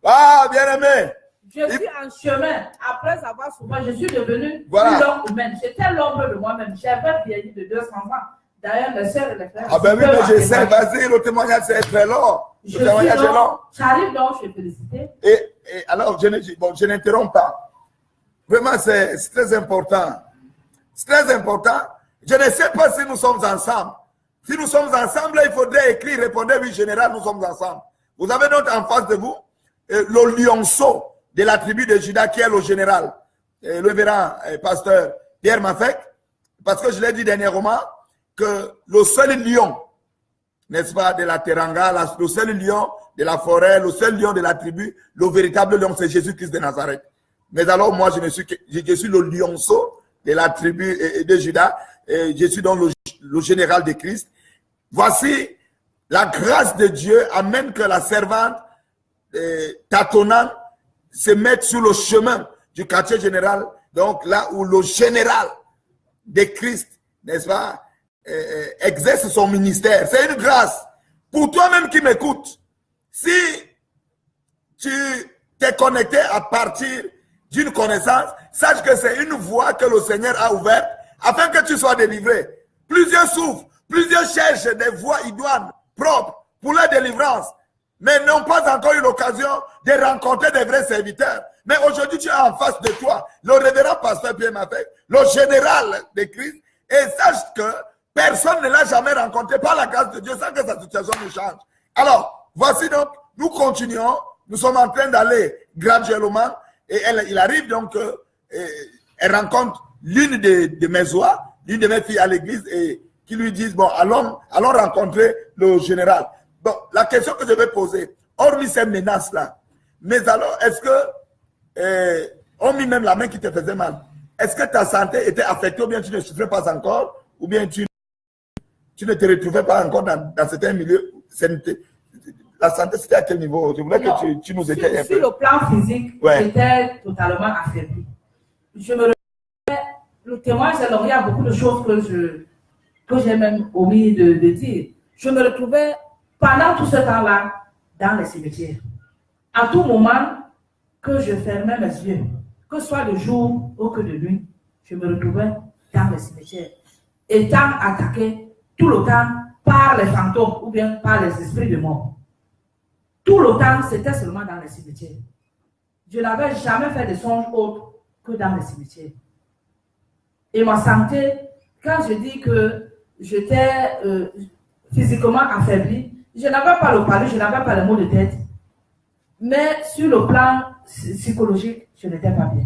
Ah, bien aimé. Je suis en chemin. Après avoir souffert, je suis devenue voilà. Une humaine. J'étais l'ombre de moi-même. J'avais vieilli de 200 ans. D'ailleurs, les sœurs et les frères. Ah ben oui, mais je sais, vas-y, le témoignage c'est très long. Le témoignage est long. J'arrive donc chez Félicité. Et alors, je n'interromps pas. Vraiment, c'est très important. C'est très important. Je ne sais pas si nous sommes ensemble. Si nous sommes ensemble, il faudrait écrire, répondez oui, général, nous sommes ensemble. Vous avez donc en face de vous le lionceau de la tribu de Juda qui est le général, le révérend pasteur Pierre Mafek, parce que je l'ai dit dernièrement, que le seul lion, n'est-ce pas, de la Teranga, le seul lion de la forêt, le seul lion de la tribu, le véritable lion, c'est Jésus-Christ de Nazareth. Mais alors, moi, je suis le lionceau de la tribu de Juda, et je suis donc le général de Christ. Voici, la grâce de Dieu amène que la servante tâtonnante se mette sur le chemin du quartier général, donc là où le général de Christ, n'est-ce pas, exerce son ministère. C'est une grâce. Pour toi-même qui m'écoutes, si tu t'es connecté à partir d'une connaissance, sache que c'est une voie que le Seigneur a ouverte afin que tu sois délivré. Plusieurs souffrent, plusieurs cherchent des voies idoines propres pour leur délivrance, mais n'ont pas encore eu l'occasion de rencontrer des vrais serviteurs. Mais aujourd'hui, tu as en face de toi le révérend pasteur Pierre Mafek, le général de Christ, et sache que personne ne l'a jamais rencontré par la grâce de Dieu sans que sa situation ne change. Alors, voici donc, nous continuons, nous sommes en train d'aller graduellement, et il arrive donc elle rencontre l'une de mes oies, l'une de mes filles à l'église, et qui lui disent, bon, allons rencontrer le général. Bon, la question que je vais poser, hormis ces menaces-là, mais alors, est-ce que, hormis même la main qui te faisait mal, est-ce que ta santé était affectée ou bien tu ne souffrais pas encore, ou bien tu ne te retrouvais pas encore dans certains milieux? La santé, c'était à quel niveau? Je voulais que tu nous étais un peu. Sur le plan physique, j'étais totalement affaibli. Je me retrouvais, le témoin, il y a beaucoup de choses que j'ai même omis de dire. Je me retrouvais pendant tout ce temps-là dans les cimetières. À tout moment que je fermais mes yeux, que ce soit de jour ou que de nuit, je me retrouvais dans les cimetières, étant attaqué tout le temps par les fantômes ou bien par les esprits de mort. Tout le temps, c'était seulement dans les cimetières. Je n'avais jamais fait de songe autre que dans les cimetières. Et ma santé, quand je dis que j'étais physiquement affaibli, je n'avais pas le palud, je n'avais pas le maux de tête. Mais sur le plan psychologique, je n'étais pas bien.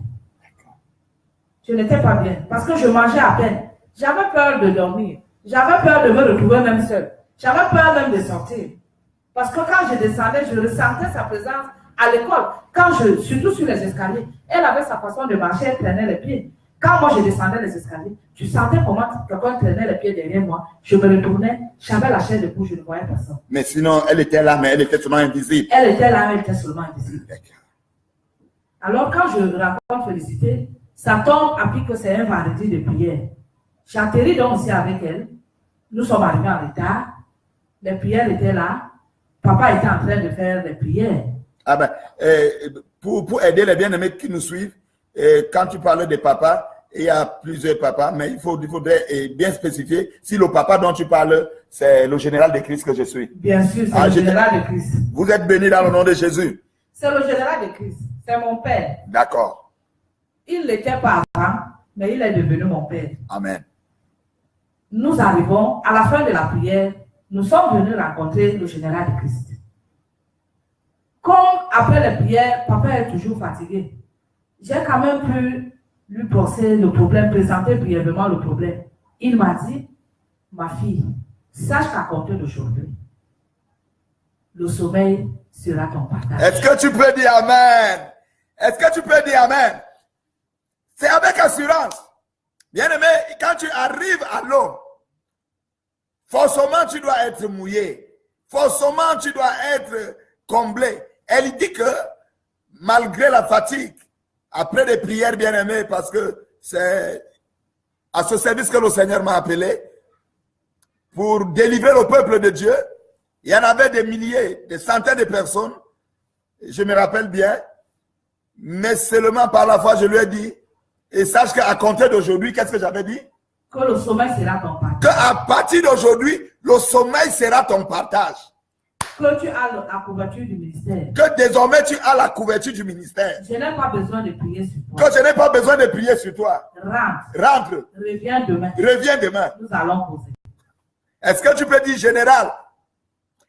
Je n'étais pas bien parce que je mangeais à peine. J'avais peur de dormir. J'avais peur de me retrouver même seul. J'avais peur même de sortir. Parce que quand je descendais, je ressentais sa présence à l'école. Surtout sur les escaliers, elle avait sa façon de marcher, elle traînait les pieds. Quand moi je descendais les escaliers, je sentais comment quelqu'un traînait les pieds derrière moi. Je me retournais, j'avais la chair de poule, je ne voyais personne. Mais sinon, elle était là, mais elle était seulement invisible. Elle était là, mais elle était seulement invisible. Alors quand je raconte Félicité, ça tombe à pic que c'est un vendredi de prière. J'atterris donc aussi avec elle. Nous sommes arrivés en retard. Les prières étaient là. Papa était en train de faire les prières. Ah ben, pour aider les bien-aimés qui nous suivent, quand tu parles de papa, il y a plusieurs papas, mais il faudrait bien spécifier si le papa dont tu parles, c'est le général de Christ que je suis. Bien sûr, c'est le général de Christ. Vous êtes bénis dans le nom de Jésus. C'est le général de Christ. C'est mon père. D'accord. Il ne l'était pas avant, mais il est devenu mon père. Amen. Nous arrivons à la fin de la prière. Nous sommes venus rencontrer le général de Christ. Comme après les prières, papa est toujours fatigué. J'ai quand même pu lui brosser le problème, présenter brièvement le problème. Il m'a dit, ma fille, sache qu'à compter d'aujourd'hui, le sommeil sera ton partage. Est-ce que tu peux dire Amen? Est-ce que tu peux dire Amen? C'est avec assurance. Bien-aimé, quand tu arrives à l'eau, forcément tu dois être mouillé. Forcément tu dois être comblé. Elle dit que malgré la fatigue, après des prières bien-aimées, parce que c'est à ce service que le Seigneur m'a appelé, pour délivrer le peuple de Dieu, il y en avait des milliers, des centaines de personnes, je me rappelle bien, mais seulement par la foi, je lui ai dit, et sache qu'à compter d'aujourd'hui, qu'est-ce que j'avais dit? Que le sommeil sera ton partage. Qu'à partir d'aujourd'hui, le sommeil sera ton partage. que tu as la couverture du ministère. Que désormais tu as la couverture du ministère. Je n'ai pas besoin de prier sur toi. Que je n'ai pas besoin de prier sur toi. Rentre. Reviens demain. Reviens demain. Nous allons poser. Est-ce que tu peux dire général?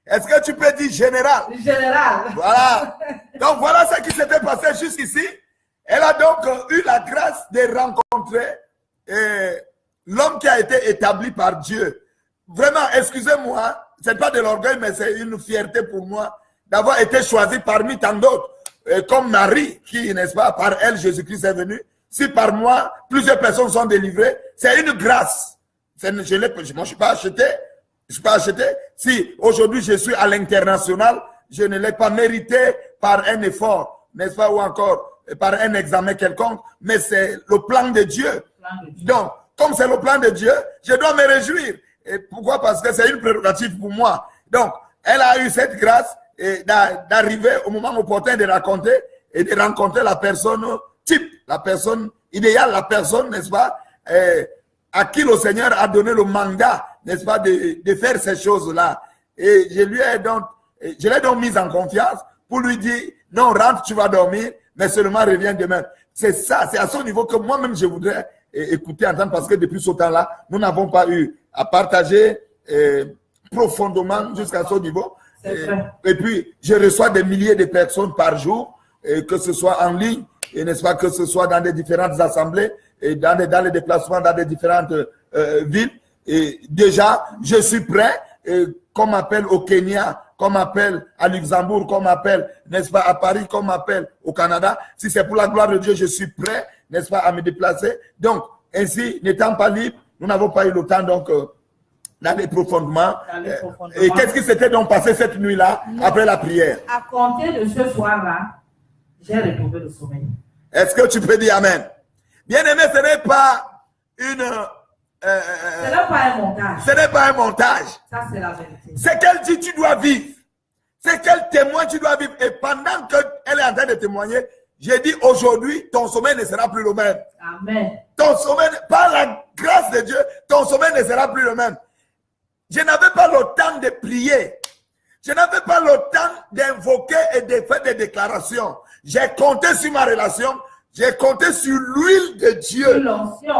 Est-ce que tu peux dire général? Général. Voilà. Donc voilà ce qui s'était passé jusqu'ici. Elle a donc eu la grâce de rencontrer l'homme qui a été établi par Dieu. Vraiment, excusez-moi, ce n'est pas de l'orgueil, mais c'est une fierté pour moi d'avoir été choisi parmi tant d'autres. Comme Marie, qui, n'est-ce pas, par elle, Jésus-Christ est venu. Si par moi, plusieurs personnes sont délivrées, c'est une grâce. Moi, je ne suis pas acheté. Je ne suis pas acheté. Si aujourd'hui je suis à l'international, je ne l'ai pas mérité par un effort, n'est-ce pas, ou encore par un examen quelconque, mais c'est le plan de Dieu. Donc, comme c'est le plan de Dieu, je dois me réjouir. Et pourquoi? Parce que c'est une prérogative pour moi. Donc, elle a eu cette grâce d'arriver au moment opportun de raconter et de rencontrer la personne type, la personne idéale, la personne, n'est-ce pas, à qui le Seigneur a donné le mandat, n'est-ce pas, de faire ces choses-là. Et je l'ai donc mise en confiance pour lui dire, non, rentre, tu vas dormir, mais seulement reviens demain. C'est ça, c'est à ce niveau que moi-même je voudrais écouter, entendre, parce que depuis ce temps-là, nous n'avons pas eu à partager profondément jusqu'à ce niveau. Et puis, je reçois des milliers de personnes par jour, que ce soit en ligne, et n'est-ce pas, que ce soit dans des différentes assemblées, et dans les déplacements dans des différentes villes. Et déjà, je suis prêt, qu'on m'appelle au Kenya, qu'on m'appelle à Luxembourg, qu'on m'appelle, n'est-ce pas, à Paris, qu'on m'appelle au Canada. Si c'est pour la gloire de Dieu, je suis prêt, n'est-ce pas, à me déplacer. Donc, ainsi, n'étant pas libre, nous n'avons pas eu le temps, donc, d'aller profondément. Et qu'est-ce qui s'était donc passé cette nuit-là, après la prière? À compter de ce soir-là, j'ai retrouvé le sommeil. Est-ce que tu peux dire Amen? Bien-aimé, ce n'est pas une... ce n'est pas un montage. Ce n'est pas un montage. Ça, c'est la vérité. C'est qu'elle dit tu dois vivre. C'est qu'elle témoigne, tu dois vivre. Et pendant qu'elle est en train de témoigner, j'ai dit aujourd'hui, ton sommeil ne sera plus le même. Amen. Ton sommeil, par la grâce de Dieu, ton sommeil ne sera plus le même. Je n'avais pas le temps de prier. Je n'avais pas le temps d'invoquer et de faire des déclarations. J'ai compté sur ma relation. J'ai compté sur l'huile de Dieu.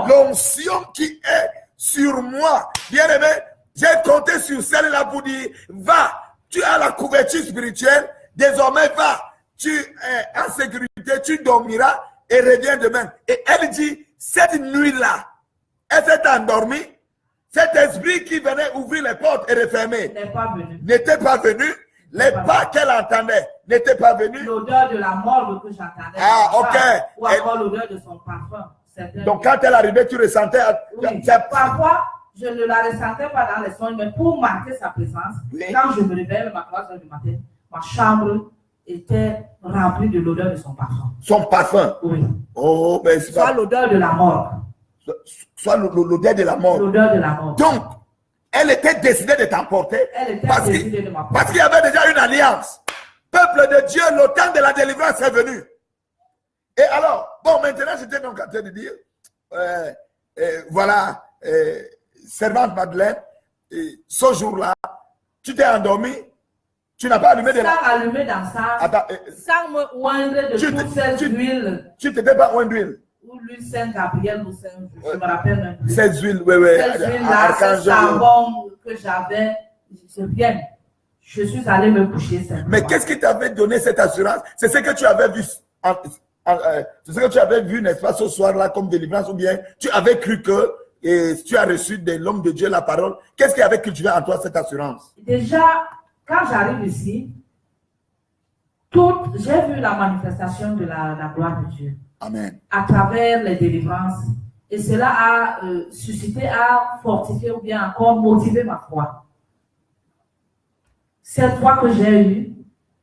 L'onction qui est sur moi. Bien aimé, j'ai compté sur celle-là pour dire, va, tu as la couverture spirituelle. Désormais, va, tu es en sécurité, tu dormiras et reviens demain. Et elle dit, cette nuit-là, elle s'est endormie. Cet esprit qui venait ouvrir les portes et refermer n'était pas venu. Les pas qu'elle entendait n'étaient pas venus. L'odeur de la mort que j'entendais. Ah, ok. Ou encore l'odeur de son parfum. Donc, quand elle arrivait, tu ressentais. Oui. Parfois, je ne la ressentais pas dans les songes, mais pour marquer sa présence, quand je me réveille à 3 heures du matin, ma chambre était remplie de l'odeur de son parfum. Son parfum? Oui. Oh, mais c'est soit l'odeur de la mort. Soit l'odeur de la mort. L'odeur de la mort. Donc, elle était décidée de t'emporter parce qu'il y avait déjà une alliance. Peuple de Dieu, le temps de la délivrance est venu. Et alors, bon, maintenant, j'étais donc en train de dire, voilà, servante Madeleine, ce jour-là, tu t'es endormi, tu n'as pas allumé de la... Sans allumer dans ça, sans me oindre de toutes ces huiles. Tu t'étais pas oindre d'huile. Ou l'huile Saint-Gabriel, ou Saint, je me rappelle même plus. Ces huiles, oui. Ces huiles-là, ce savon que j'avais, je suis allé me coucher. Mais qu'est-ce qui t'avait donné cette assurance? C'est ce que tu avais vu, c'est ce que tu avais vu, n'est-ce pas, ce soir-là comme délivrance, ou bien tu avais cru que tu as reçu de l'homme de Dieu la parole. Qu'est-ce qui avait cultivé en toi cette assurance? Déjà, quand j'arrive ici, j'ai vu la manifestation de la gloire de Dieu. Amen. À travers les délivrances. Et cela a suscité, a fortifié ou bien encore motivé ma foi. Cette foi que j'ai eue,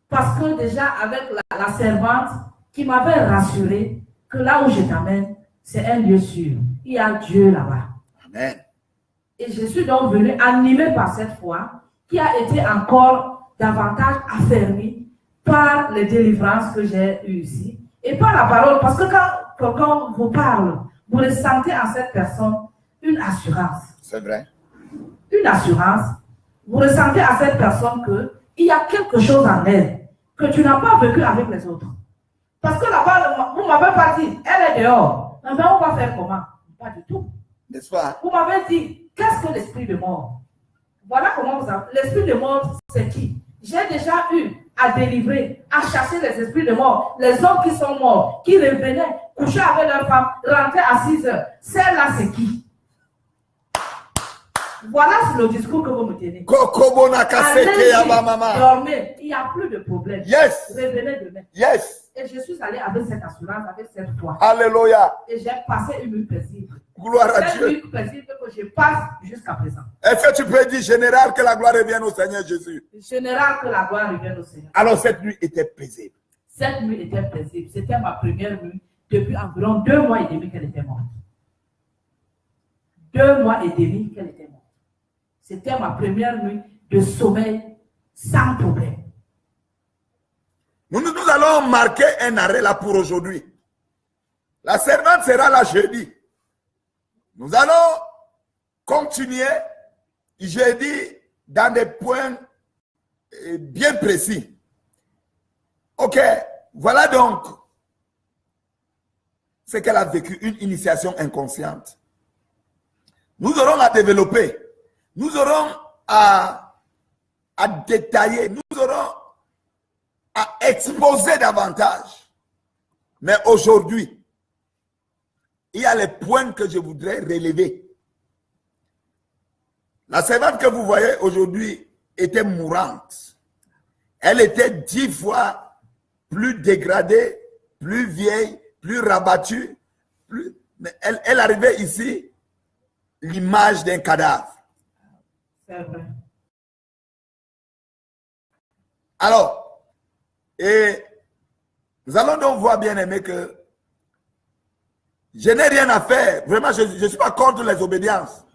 parce que déjà avec la servante qui m'avait rassuré que là où je t'amène, c'est un lieu sûr. Il y a Dieu là-bas. Amen. Et je suis donc venu animé par cette foi qui a été encore davantage affermie par les délivrances que j'ai eues ici. Et par la parole, parce que quand quelqu'un vous parle, vous ressentez en cette personne une assurance. C'est vrai. Une assurance. Vous ressentez à cette personne il y a quelque chose en elle que tu n'as pas vécu avec les autres. Parce que là-bas, vous ne m'avez pas dit, elle est dehors. Mais on va faire comment? Pas du tout. N'est-ce pas? Vous m'avez dit, qu'est-ce que l'esprit de mort? Voilà comment vous avez. L'esprit de mort, c'est qui? J'ai déjà eu à délivrer, à chasser les esprits de mort, les hommes qui sont morts, qui revenaient, coucher avec leurs femmes, rentrer à 6 heures. Celle-là, c'est qui? Voilà le discours que vous me tenez. Allez, dormez, il n'y a plus de problème. Yes. Revenez demain. Yes. Et je suis allé avec cette assurance, avec cette foi. Alléluia. Et j'ai passé une nuit paisible. Gloire à Cette Dieu. nuit paisible que je passe jusqu'à présent. Est-ce que tu peux dire, général, que la gloire revienne au Seigneur Jésus? Général, que la gloire revienne au Seigneur. Alors cette nuit était paisible. Cette nuit était paisible. C'était ma première nuit depuis environ 2 mois et demi qu'elle était morte. 2 mois et demi qu'elle était morte. C'était ma première nuit de sommeil sans problème. Nous allons marquer un arrêt là pour aujourd'hui. La servante sera là jeudi. Nous allons continuer jeudi dans des points bien précis. Ok, voilà donc ce qu'elle a vécu, une initiation inconsciente. Nous aurons à développer, nous aurons à détailler, nous aurons à exposer davantage. Mais aujourd'hui, il y a les points que je voudrais relever. La servante que vous voyez aujourd'hui était mourante. Elle était 10 fois plus dégradée, plus vieille, plus rabattue. Mais elle arrivait ici, l'image d'un cadavre. C'est vrai. Alors, et nous allons donc voir, bien aimé, que je n'ai rien à faire. Vraiment, je ne suis pas contre les obédiences.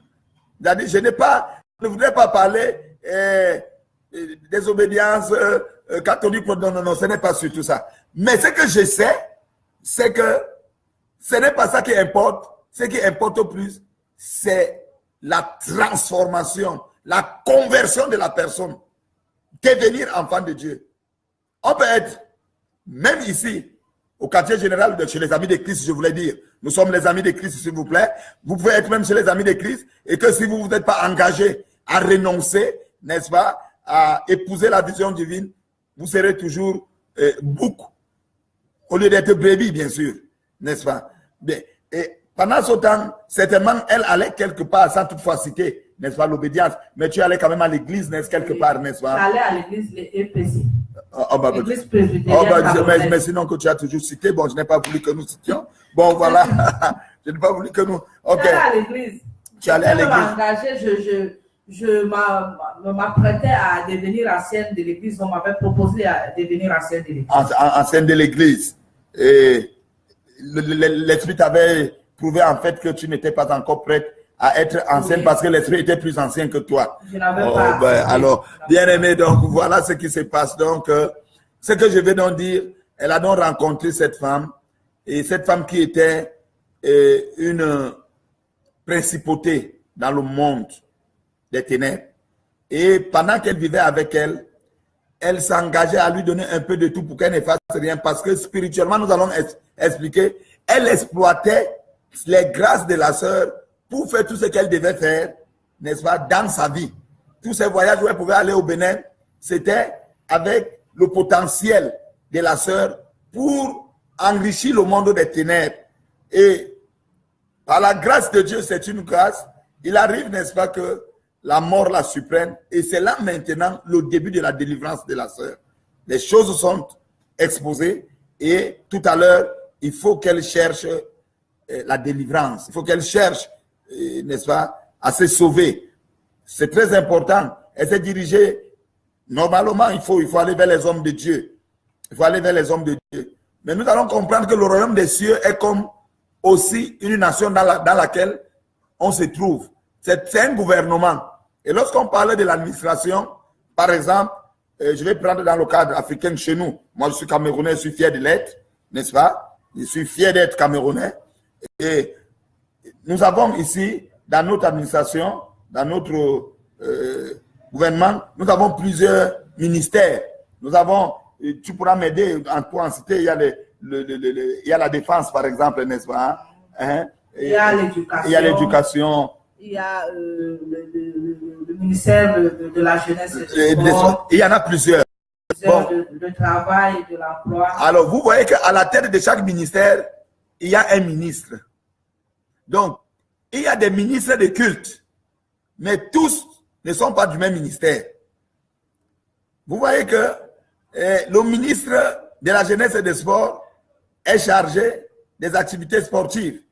C'est-à-dire, je ne voudrais pas parler des obédiences catholiques. Non, ce n'est pas sur tout ça. Mais ce que je sais, c'est que ce n'est pas ça qui importe. Ce qui importe le plus, c'est la transformation, la conversion de la personne. Devenir enfant de Dieu. On peut être, même ici, au quartier général chez les Amis de Christ, je voulais dire, nous sommes les Amis de Christ, s'il vous plaît. Vous pouvez être même chez les Amis de Christ et que si vous ne vous êtes pas engagé à renoncer, n'est-ce pas, à épouser la vision divine, vous serez toujours bouc, au lieu d'être brebis, bien sûr, n'est-ce pas? Bien. Et pendant ce temps, certainement, elle allait quelque part, sans toutefois citer, n'est-ce pas, l'obédience, mais tu allais quand même à l'église, n'est-ce quelque part, n'est-ce pas? J'allais à l'église, l'EPC. L'église Oh, presbytérienne. mais sinon que tu as toujours cité, bon, je n'ai pas voulu que nous citions. Bon, voilà. Je n'ai pas voulu que nous. Ok. J'allais à l'église. Tu allais à l'église. Engagé, je m'apprêtais à devenir ancienne de l'église. On m'avait proposé à devenir ancienne de l'église. Ancienne de l'église. Et l'esprit t'avait prouvé en fait que tu n'étais pas encore prête à être ancienne, oui, parce que l'esprit était plus ancien que toi. Je n'avais pas. Ben, alors, bien aimé, donc voilà ce qui se passe. Donc, ce que je vais donc dire, elle a donc rencontré cette femme, et cette femme qui était une principauté dans le monde des ténèbres. Et pendant qu'elle vivait avec elle, elle s'engageait à lui donner un peu de tout pour qu'elle ne fasse rien, parce que spirituellement, nous allons expliquer, elle exploitait les grâces de la sœur pour faire tout ce qu'elle devait faire, n'est-ce pas, dans sa vie. Tous ces voyages où elle pouvait aller au Bénin, c'était avec le potentiel de la sœur pour enrichir le monde des ténèbres. Et par la grâce de Dieu, c'est une grâce, il arrive, n'est-ce pas, que la mort la surprenne. Et c'est là maintenant le début de la délivrance de la sœur. Les choses sont exposées et tout à l'heure, il faut qu'elle cherche la délivrance. Il faut qu'elle cherche, n'est-ce pas, à se sauver. C'est très important. Elle s'est dirigée, normalement, il faut aller vers les hommes de Dieu. Il faut aller vers les hommes de Dieu. Mais nous allons comprendre que le royaume des cieux est comme aussi une nation dans laquelle on se trouve. C'est un gouvernement. Et lorsqu'on parlait de l'administration, par exemple, je vais prendre dans le cadre africain chez nous. Moi, je suis Camerounais, je suis fier de l'être, n'est-ce pas? Je suis fier d'être Camerounais. Et nous avons ici, dans notre administration, dans notre gouvernement, nous avons plusieurs ministères. Nous avons, tu pourras m'aider pour en citer, il y a, il y a la défense, par exemple, n'est-ce pas? Hein? Il y a l'éducation. Il y a l'éducation. Il y a le ministère de la jeunesse et du sport. Il y en a plusieurs. Bon. Le travail et de l'emploi. Alors, vous voyez qu'à la tête de chaque ministère, il y a un ministre. Donc, il y a des ministres de culte, mais tous ne sont pas du même ministère. Vous voyez que le ministre de la jeunesse et des sports est chargé des activités sportives.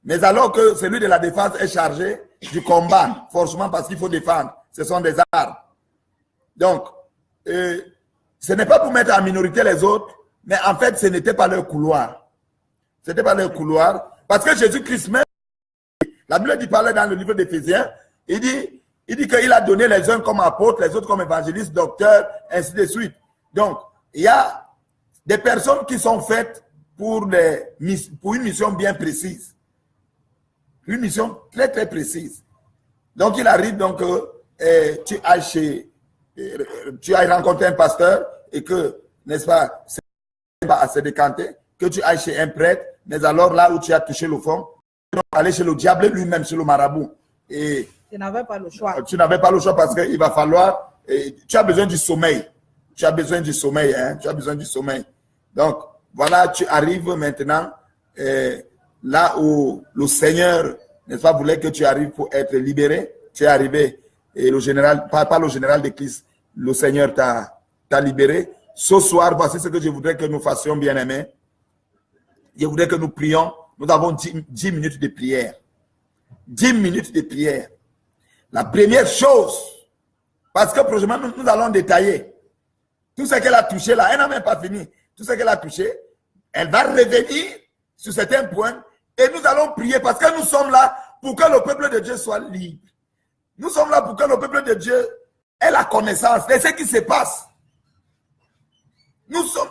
Mais alors que celui de la défense est chargé du combat, forcément parce qu'il faut défendre. Ce sont des armes. Donc, ce n'est pas pour mettre en minorité les autres, mais en fait, ce n'était pas leur couloir. Ce n'était pas leur couloir. Parce que Jésus-Christ même, la Bible dit, parlait dans le livre d'Éphésiens, il dit qu'il a donné les uns comme apôtres, les autres comme évangélistes, docteurs, ainsi de suite. Donc, il y a des personnes qui sont faites pour une mission bien précise. Une mission très, très précise. Donc, il arrive donc que tu ailles rencontrer un pasteur et que, n'est-ce pas, c'est pas à se décanter, que tu ailles chez un prêtre, mais alors là où tu as touché le fond, tu vas aller chez le diable lui-même, chez le marabout. Et tu n'avais pas le choix. Tu n'avais pas le choix parce qu'il va falloir, tu as besoin du sommeil. Tu as besoin du sommeil, hein? Tu as besoin du sommeil. Donc, voilà, tu arrives maintenant là où le Seigneur, n'est-ce pas, voulait que tu arrives pour être libéré. Tu es arrivé et le général, pas le général d'Église, le Seigneur t'a libéré. Ce soir, voici ce que je voudrais que nous fassions, bien-aimés. Je voudrais que nous prions. Nous avons 10 minutes de prière. 10 minutes de prière. La première chose, parce que prochainement, nous allons détailler tout ce qu'elle a touché là. Elle n'a même pas fini. Tout ce qu'elle a touché, elle va revenir sur certains points et nous allons prier parce que nous sommes là pour que le peuple de Dieu soit libre. Nous sommes là pour que le peuple de Dieu ait la connaissance de ce qui se passe. Nous sommes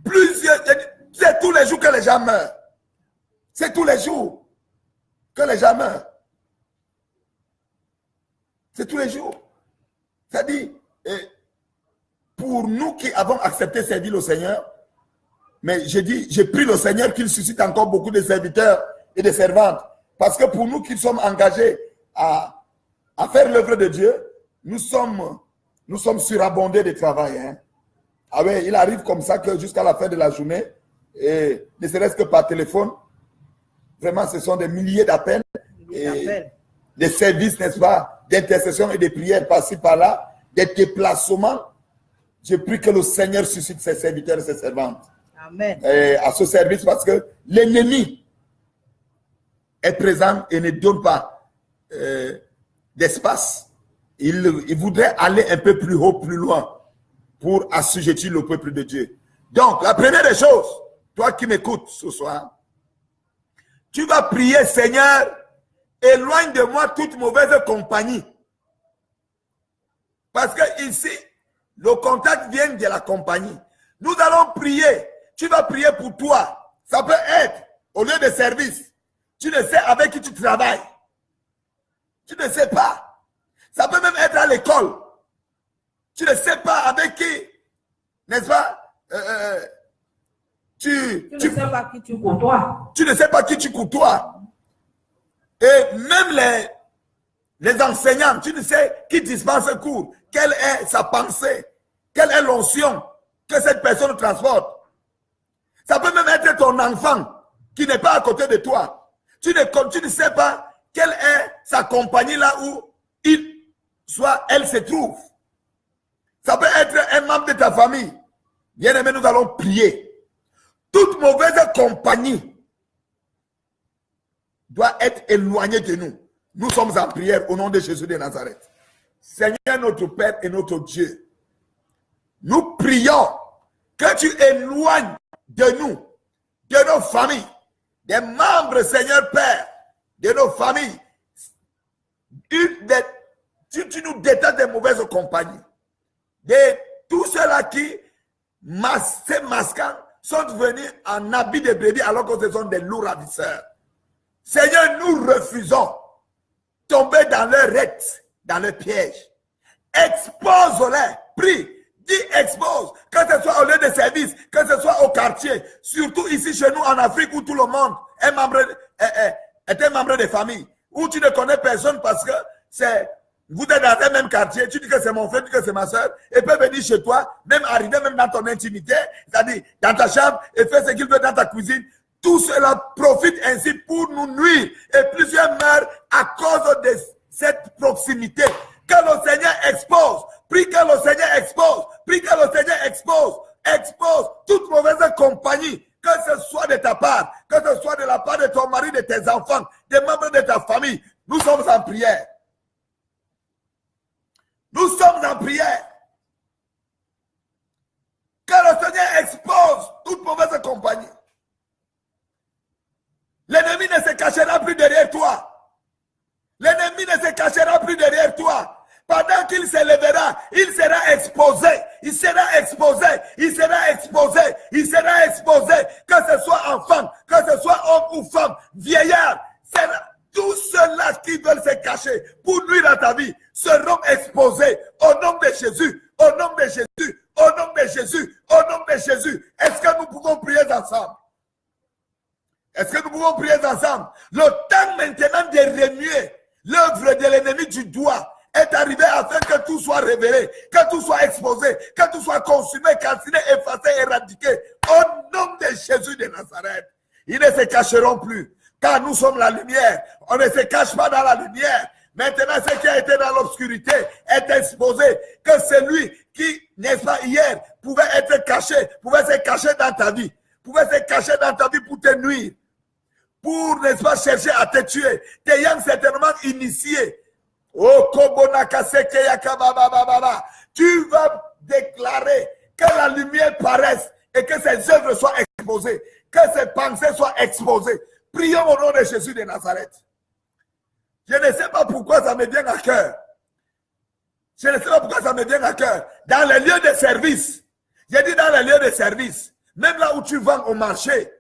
plusieurs, c'est tous les jours que les gens meurent. C'est tous les jours que les gens meurent. C'est tous les jours. C'est-à-dire, pour nous qui avons accepté servir le Seigneur, mais j'ai prie le Seigneur qu'il suscite encore beaucoup de serviteurs et de servantes. Parce que pour nous qui sommes engagés à faire l'œuvre de Dieu, nous sommes surabondés de travail. Hein. Ah oui, il arrive comme ça que jusqu'à la fin de la journée, et ne serait-ce que par téléphone, vraiment ce sont des milliers d'appels, des services, n'est-ce pas, d'intercession et de prières par-ci par-là, des déplacements. Je prie que le Seigneur suscite ses serviteurs et ses servantes. Amen. À ce service parce que l'ennemi est présent et ne donne pas d'espace. Il voudrait aller un peu plus haut, plus loin pour assujettir le peuple de Dieu. Donc, la première des choses, toi qui m'écoutes ce soir, tu vas prier, Seigneur, éloigne de moi toute mauvaise compagnie. Parce que ici, le contact vient de la compagnie. Nous allons prier. Tu vas prier pour toi. Ça peut être au lieu de service. Tu ne sais avec qui tu travailles. Tu ne sais pas. Ça peut même être à l'école. Tu ne sais pas avec qui, n'est-ce pas? Tu ne sais pas qui tu côtoies. Tu ne sais pas qui tu côtoies. Et même les enseignants, tu ne sais qui dispense cours. Quelle est sa pensée? Quelle est l'onction que cette personne transporte? Ça peut même être ton enfant qui n'est pas à côté de toi. Tu ne sais pas quelle est sa compagnie là où elle se trouve. Ça peut être un membre de ta famille. Bien aimé, nous allons prier. Toute mauvaise compagnie doit être éloignée de nous. Nous sommes en prière au nom de Jésus de Nazareth. Seigneur notre Père et notre Dieu, nous prions que tu éloignes de nous, de nos familles, des membres, Seigneur Père, de nos familles. Tu nous détaches des mauvaises compagnies. De tous ceux-là qui, ces masquants, sont venus en habit de brebis alors que ce sont des loups ravisseurs. Seigneur, nous refusons tomber dans leur rête, dans leur piège. Expose-les, prie, qui expose, que ce soit au lieu de service, que ce soit au quartier, surtout ici chez nous en Afrique où tout le monde est un membre de famille, où tu ne connais personne parce que vous êtes dans un même quartier, tu dis que c'est mon frère, tu dis que c'est ma soeur, et peut venir chez toi, même arriver même dans ton intimité, c'est-à-dire dans ta chambre, et faire ce qu'il veut dans ta cuisine. Tout cela profite ainsi pour nous nuire, et plusieurs meurent à cause de cette proximité. Que le Seigneur expose, prie que le Seigneur expose, prie que le Seigneur expose toute mauvaise compagnie, que ce soit de ta part, que ce soit de la part de ton mari, de tes enfants, des membres de ta famille. Nous sommes en prière. Nous sommes en prière. Que le Seigneur expose toute mauvaise compagnie. L'ennemi ne se cachera plus derrière toi. L'ennemi ne se cachera plus derrière toi. Pendant qu'il se lèvera, il sera exposé. Il sera exposé. Il sera exposé. Il sera exposé. Que ce soit enfant, que ce soit homme ou femme, vieillard. Tous ceux-là qui veulent se cacher pour nuire à ta vie seront exposés au nom de Jésus. Au nom de Jésus. Au nom de Jésus. Au nom de Jésus. Est-ce que nous pouvons prier ensemble? Est-ce que nous pouvons prier ensemble? Le temps maintenant de remuer l'œuvre de l'ennemi du doigt est arrivé afin que tout soit révélé, que tout soit exposé, que tout soit consumé, calciné, effacé, éradiqué. Au nom de Jésus de Nazareth, ils ne se cacheront plus, car nous sommes la lumière. On ne se cache pas dans la lumière. Maintenant, ce qui a été dans l'obscurité est exposé. Que celui qui, n'est-ce pas, hier, pouvait être caché, pouvait se cacher dans ta vie, pouvait se cacher dans ta vie pour te nuire, pour, n'est-ce pas, chercher à te tuer, t'ayant certainement initié. Oh, tu vas déclarer que la lumière paraisse et que ses œuvres soient exposées, que ses pensées soient exposées. Prions au nom de Jésus de Nazareth. Je ne sais pas pourquoi ça me vient à cœur. Je ne sais pas pourquoi ça me vient à cœur. Dans les lieux de service, j'ai dit dans les lieux de service, même là où tu vends au marché,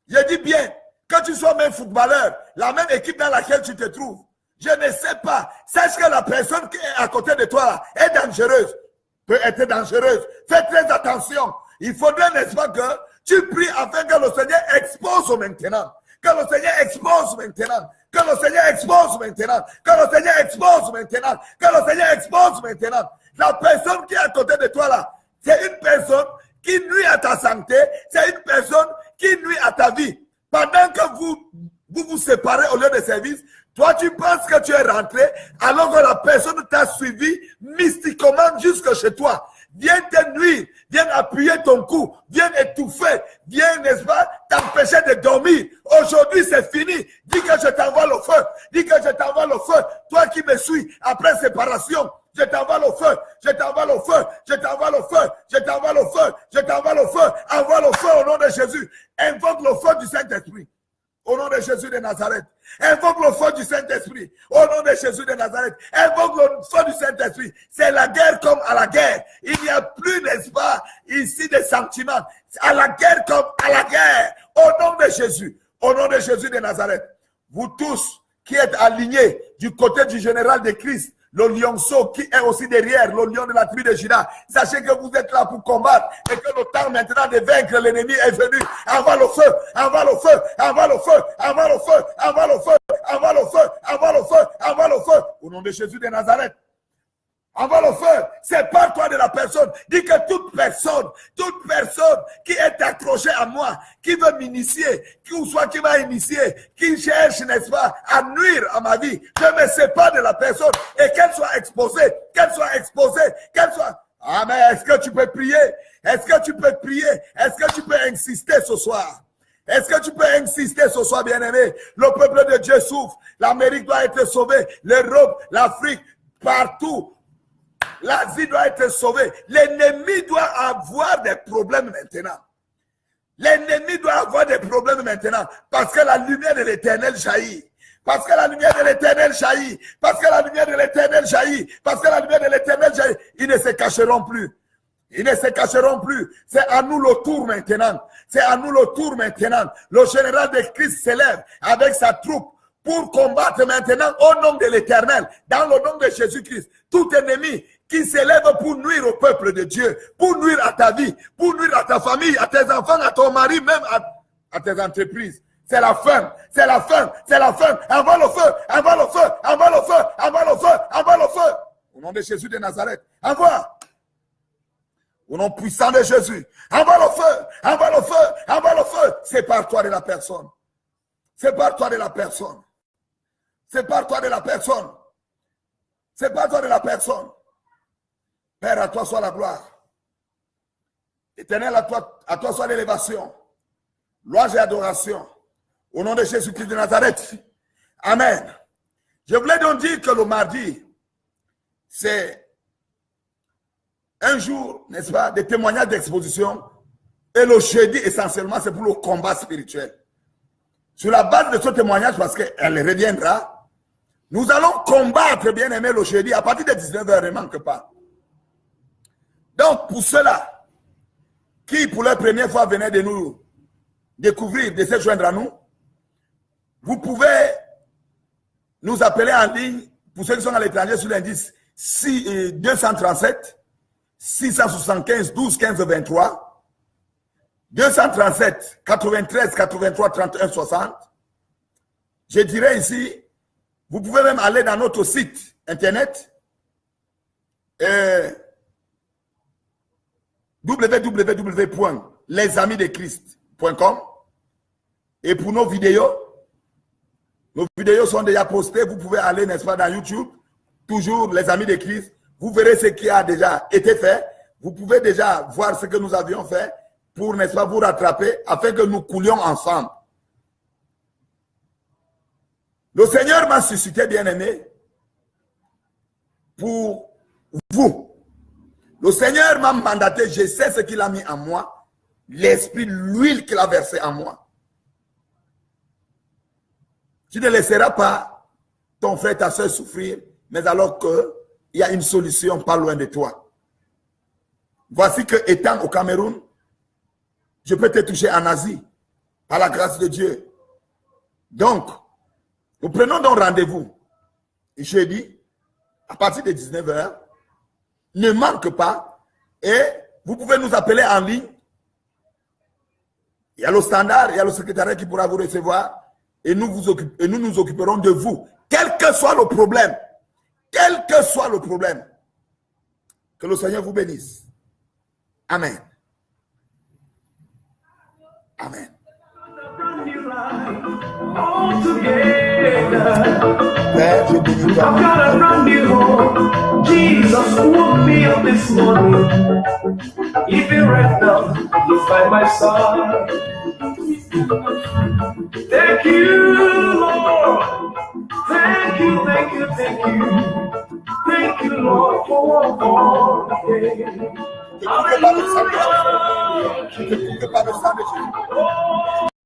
j'ai dit bien, que tu sois même footballeur, la même équipe dans laquelle tu te trouves, je ne sais pas. Sache que la personne qui est à côté de toi là, est dangereuse. Peut être dangereuse. Fais très attention. Il faudrait, n'est-ce pas, que tu pries afin que le Seigneur expose maintenant. Que le Seigneur expose maintenant. Que le Seigneur expose maintenant. Que le Seigneur expose maintenant. Que le Seigneur expose maintenant. La personne qui est à côté de toi là, c'est une personne qui nuit à ta santé. C'est une personne qui nuit à ta vie. Pendant que vous séparez au lieu de service, toi, tu penses que tu es rentré alors que la personne t'a suivi mystiquement jusque chez toi. Viens te nuire, viens appuyer ton cou, viens étouffer, viens, n'est-ce pas, t'empêcher de dormir. Aujourd'hui, c'est fini. Dis que je t'envoie le feu. Dis que je t'envoie le feu. Toi qui me suis après séparation, je t'envoie le feu. Je t'envoie le feu. Je t'envoie le feu. Je t'envoie le feu. Je t'envoie le feu. Envoie le feu au nom de Jésus. Invoque le feu du Saint-Esprit. Au nom de Jésus de Nazareth. Invoque le feu du Saint-Esprit. Au nom de Jésus de Nazareth. Invoque le feu du Saint-Esprit. C'est la guerre comme à la guerre. Il n'y a plus, n'est-ce pas, ici des sentiments. À la guerre comme à la guerre. Au nom de Jésus. Au nom de Jésus de Nazareth. Vous tous qui êtes alignés du côté du général de Christ, le lionceau qui est aussi derrière, le lion de la tribu de Juda. Sachez que vous êtes là pour combattre et que le temps maintenant de vaincre l'ennemi est venu. Envoie le feu, envoie le feu, envoie le feu, envoie le feu, envoie le feu, envoie le feu, envoie le feu, envoie le feu. Au nom de Jésus de Nazareth. Envoie le feu, sépare-toi de la personne. Dis que toute personne qui est accrochée à moi, qui veut m'initier, ou soit qui m'a initié, qui cherche, n'est-ce pas, à nuire à ma vie, je me sépare de la personne et qu'elle soit exposée, qu'elle soit... Ah, mais est-ce que tu peux prier? Est-ce que tu peux prier? Est-ce que tu peux insister ce soir? Est-ce que tu peux insister ce soir, bien-aimé? Le peuple de Dieu souffre. L'Amérique doit être sauvée. L'Europe, l'Afrique, partout. L'Asie doit être sauvée. L'ennemi doit avoir des problèmes maintenant. L'ennemi doit avoir des problèmes maintenant. Parce que la lumière de l'Éternel jaillit. Parce que la lumière de l'Éternel jaillit. Parce que la lumière de l'Éternel jaillit. Parce que la lumière de l'Éternel jaillit. Ils ne se cacheront plus. Ils ne se cacheront plus. C'est à nous le tour maintenant. C'est à nous le tour maintenant. Le général de Christ s'élève avec sa troupe pour combattre maintenant au nom de l'Éternel, dans le nom de Jésus-Christ, tout ennemi qui s'élève pour nuire au peuple de Dieu, pour nuire à ta vie, pour nuire à ta famille, à tes enfants, à ton mari, même à tes entreprises. C'est la fin, c'est la fin, c'est la fin. Envoie le feu, envoie le feu, envoie le feu, envoie le feu, envoie le feu. Au nom de Jésus de Nazareth, envoie. Au nom puissant de Jésus, envoie le feu, envoie le feu, envoie le feu. Sépare-toi de la personne. Sépare-toi de la personne. Sépare-toi de la personne. Sépare-toi de la personne. Père, à toi soit la gloire. Éternel, à toi soit l'élévation. Louange et adoration. Au nom de Jésus-Christ de Nazareth. Amen. Je voulais donc dire que le mardi, c'est un jour, n'est-ce pas, de témoignages d'exposition. Et le jeudi, essentiellement, c'est pour le combat spirituel. Sur la base de ce témoignage, parce qu'elle reviendra, nous allons combattre, bien aimé, le jeudi, à partir de 19h, ne manque pas. Donc, pour ceux-là, qui pour la première fois venaient de nous découvrir, de se joindre à nous, vous pouvez nous appeler en ligne, pour ceux qui sont à l'étranger, sur l'indice 237 675 12 15 23, 237 93 83 31 60. Je dirais ici, vous pouvez même aller dans notre site internet www.lesamidechrist.com. Et pour nos vidéos sont déjà postées. Vous pouvez aller, n'est-ce pas, dans YouTube, toujours les Amis de Christ. Vous verrez ce qui a déjà été fait. Vous pouvez déjà voir ce que nous avions fait pour, n'est-ce pas, vous rattraper afin que nous coulions ensemble. Le Seigneur m'a suscité, bien-aimé, pour vous. Le Seigneur m'a mandaté, je sais ce qu'il a mis en moi, l'esprit, l'huile qu'il a versé en moi. Tu ne laisseras pas ton frère, ta soeur souffrir, mais alors qu'il y a une solution pas loin de toi. Voici que, étant au Cameroun, je peux te toucher en Asie, par la grâce de Dieu. Donc, nous prenons donc rendez-vous jeudi, à partir de 19h. Ne manque pas. Et vous pouvez nous appeler en ligne. Il y a le standard, il y a le secrétariat qui pourra vous recevoir. Et nous nous occuperons de vous. Quel que soit le problème. Quel que soit le problème. Que le Seigneur vous bénisse. Amen. Amen. Père, je bénis toi. I've got a brand new home. Jesus woke me up this morning. Even right now, He's by my side. Thank you, Lord. Thank you, thank you, thank you. Thank you, Lord, for one more day. Hallelujah.